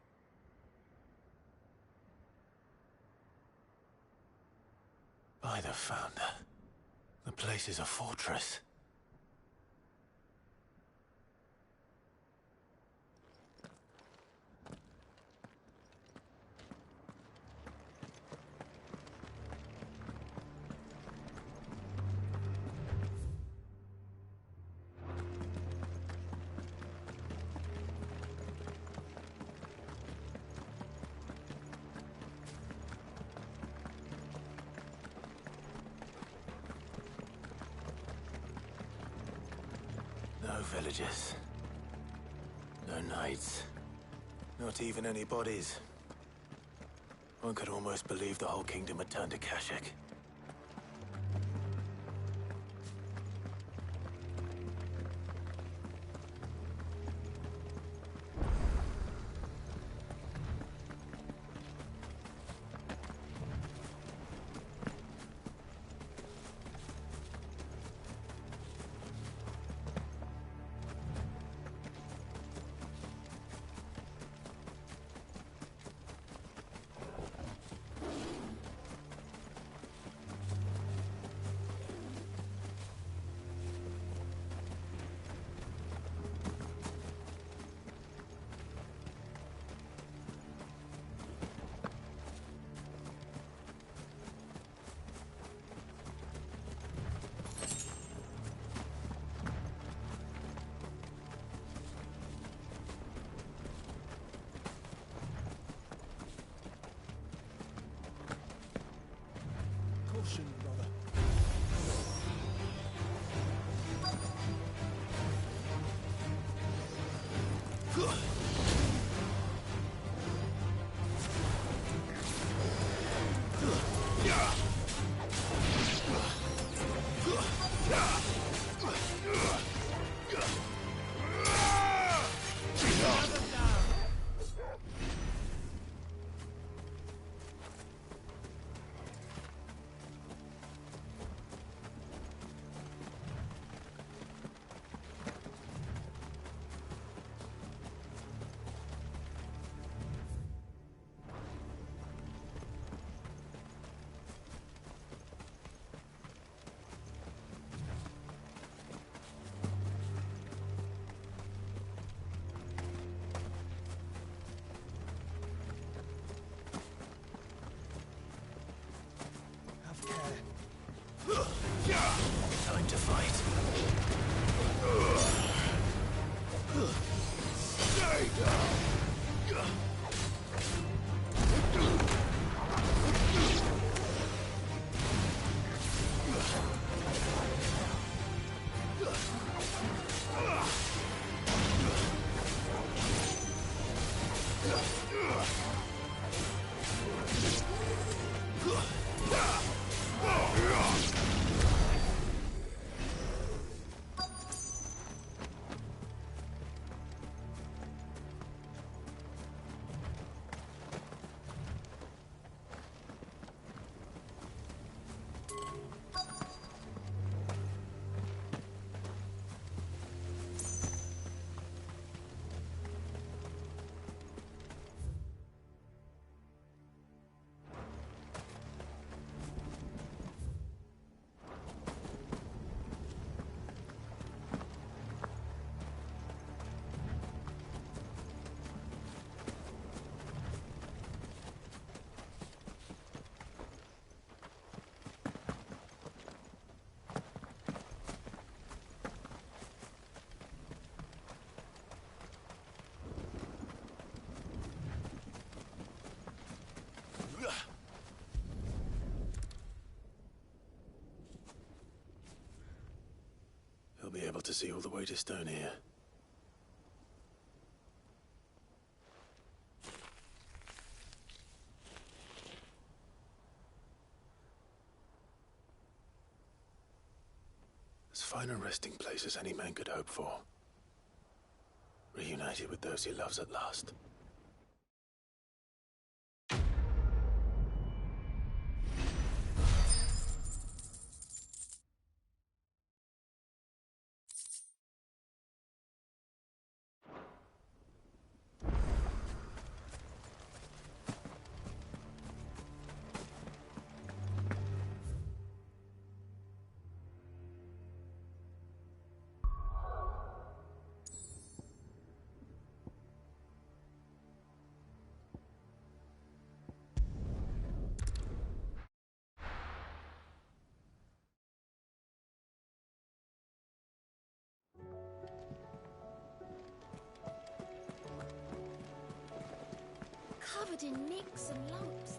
By the Founder. The place is a fortress. No villagers. No knights. Not even any bodies. One could almost believe the whole kingdom had turned to Kashyyyk. Caution, brother. Time to fight. Stay down! He'll be able to see all the way to Stone here. As fine a resting place as any man could hope for. Reunited with those he loves at last. Covered in nicks and lumps.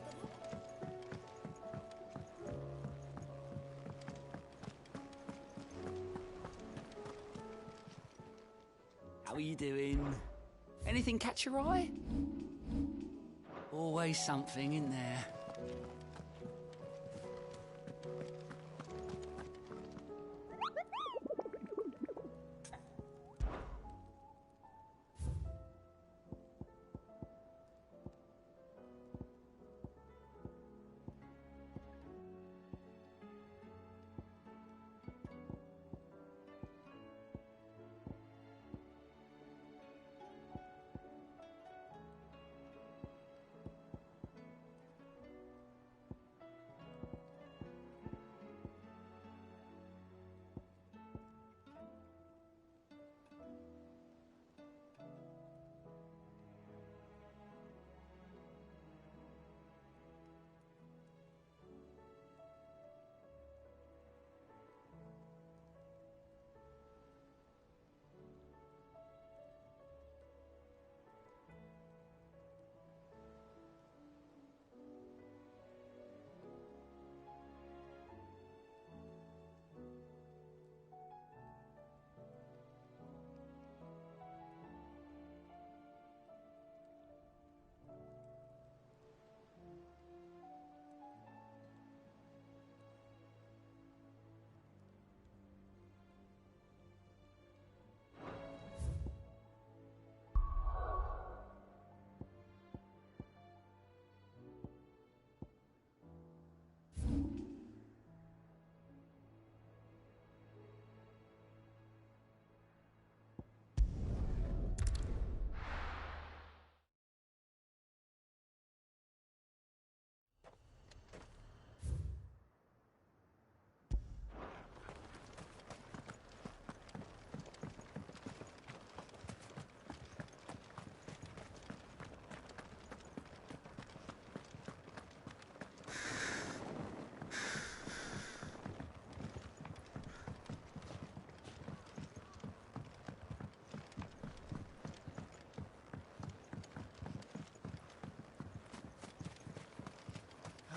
How are you doing? Anything catch your eye? Always something in there.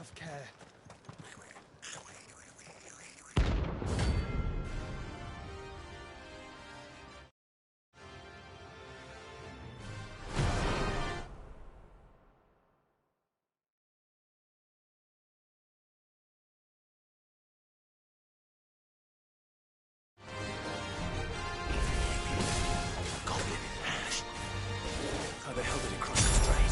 Have care. How the hell did it cross the strait?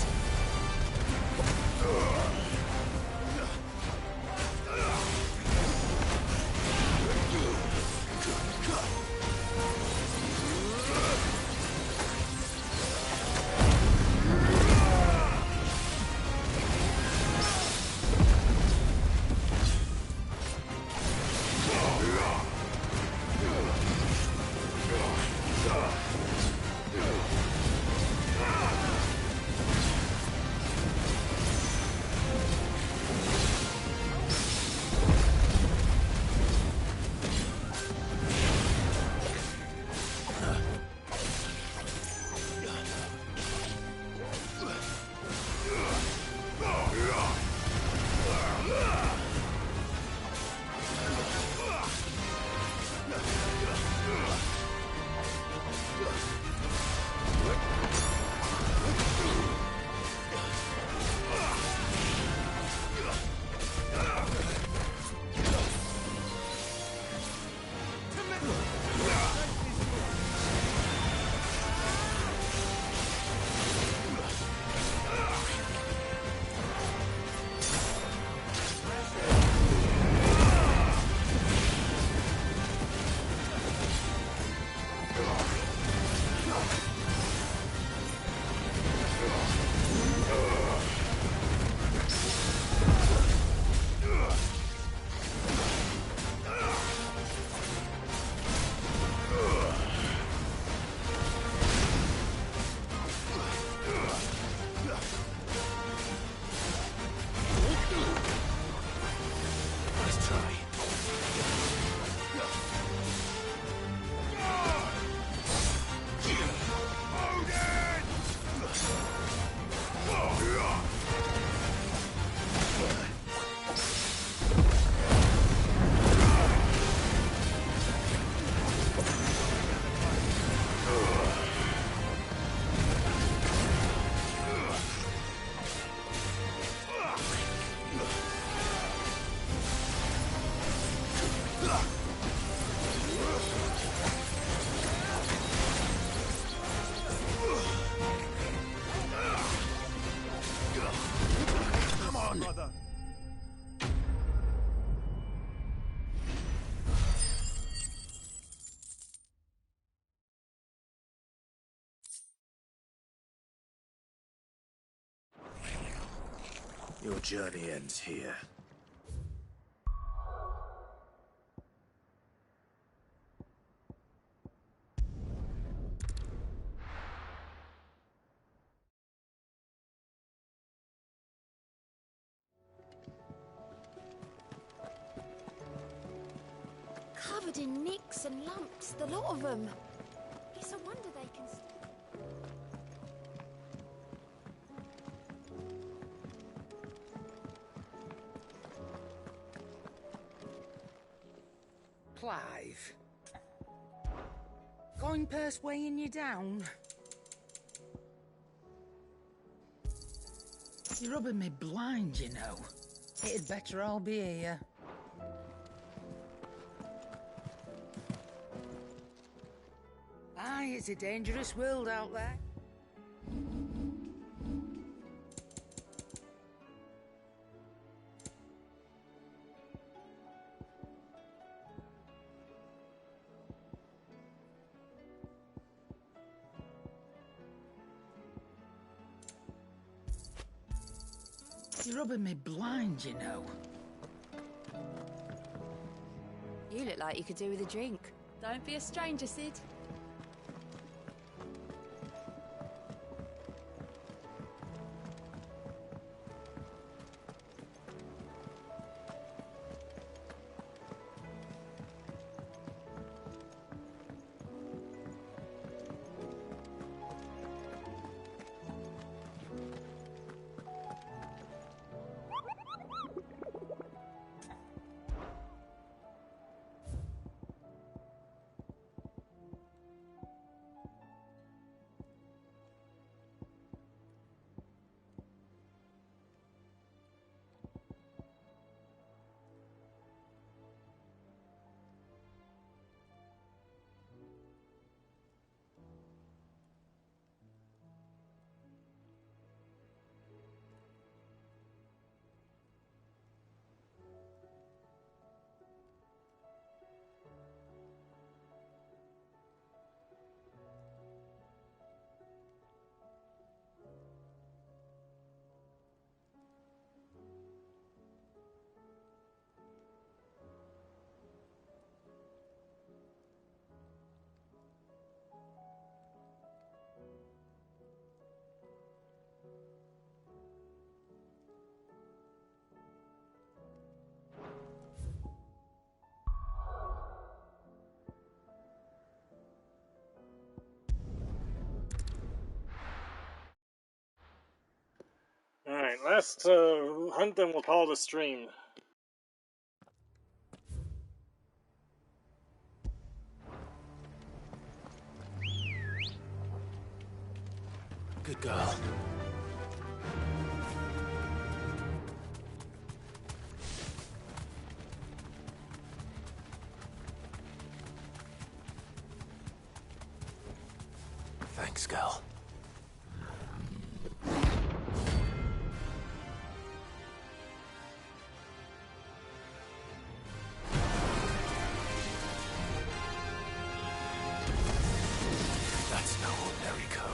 Your journey ends here. Covered in nicks and lumps, the lot of them. It's a wonder they can... Clive. Coin purse weighing you down? You're rubbing me blind, you know. It'd better all be here. Aye, it's a dangerous world out there. You're rubbing me blind, you know. You look like you could do with a drink. Don't be a stranger, Sid. best hunt and we'll call it a stream. Good girl. Thanks, girl. That's no ordinary girl.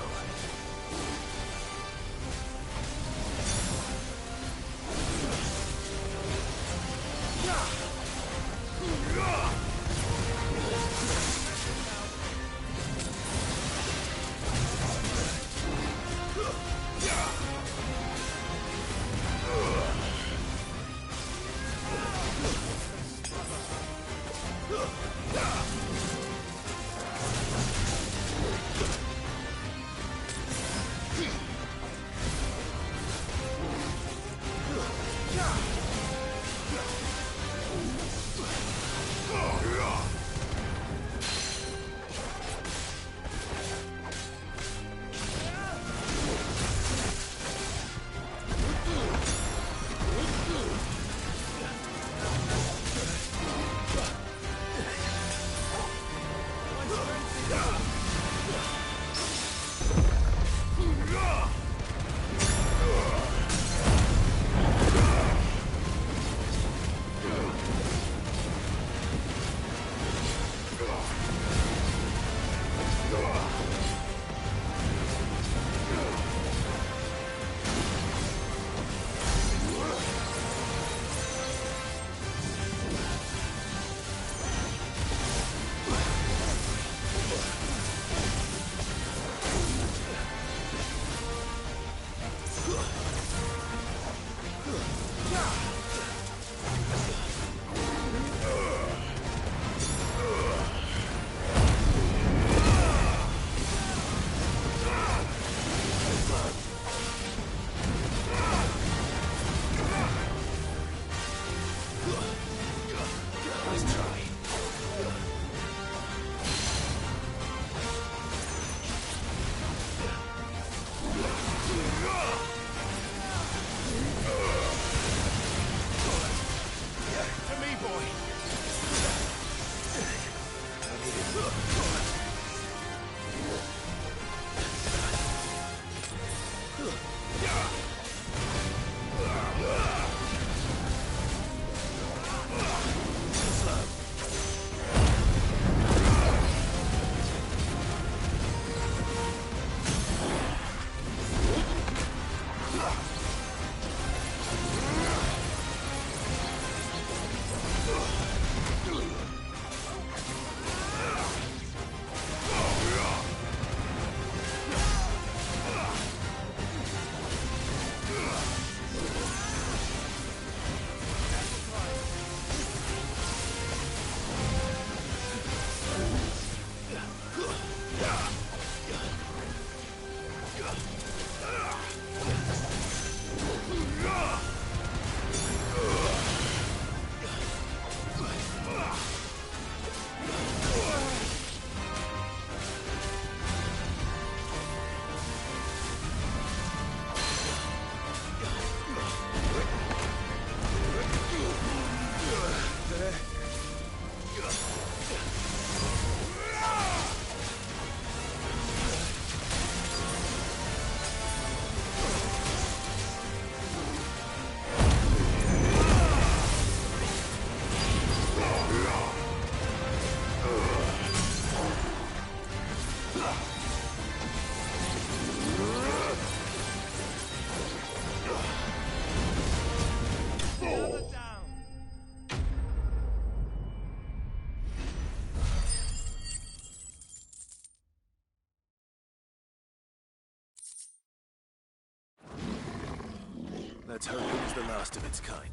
Let's hope it was the last of its kind.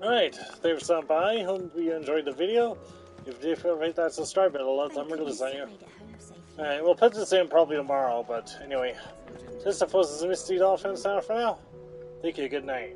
Alright, thanks for stopping by. Hope you enjoyed the video. If you did, hit that subscribe button. A lot of time release on you. Alright, we'll put this in probably tomorrow, but anyway. This is the Mistydolphin sound for now. Thank you, good night.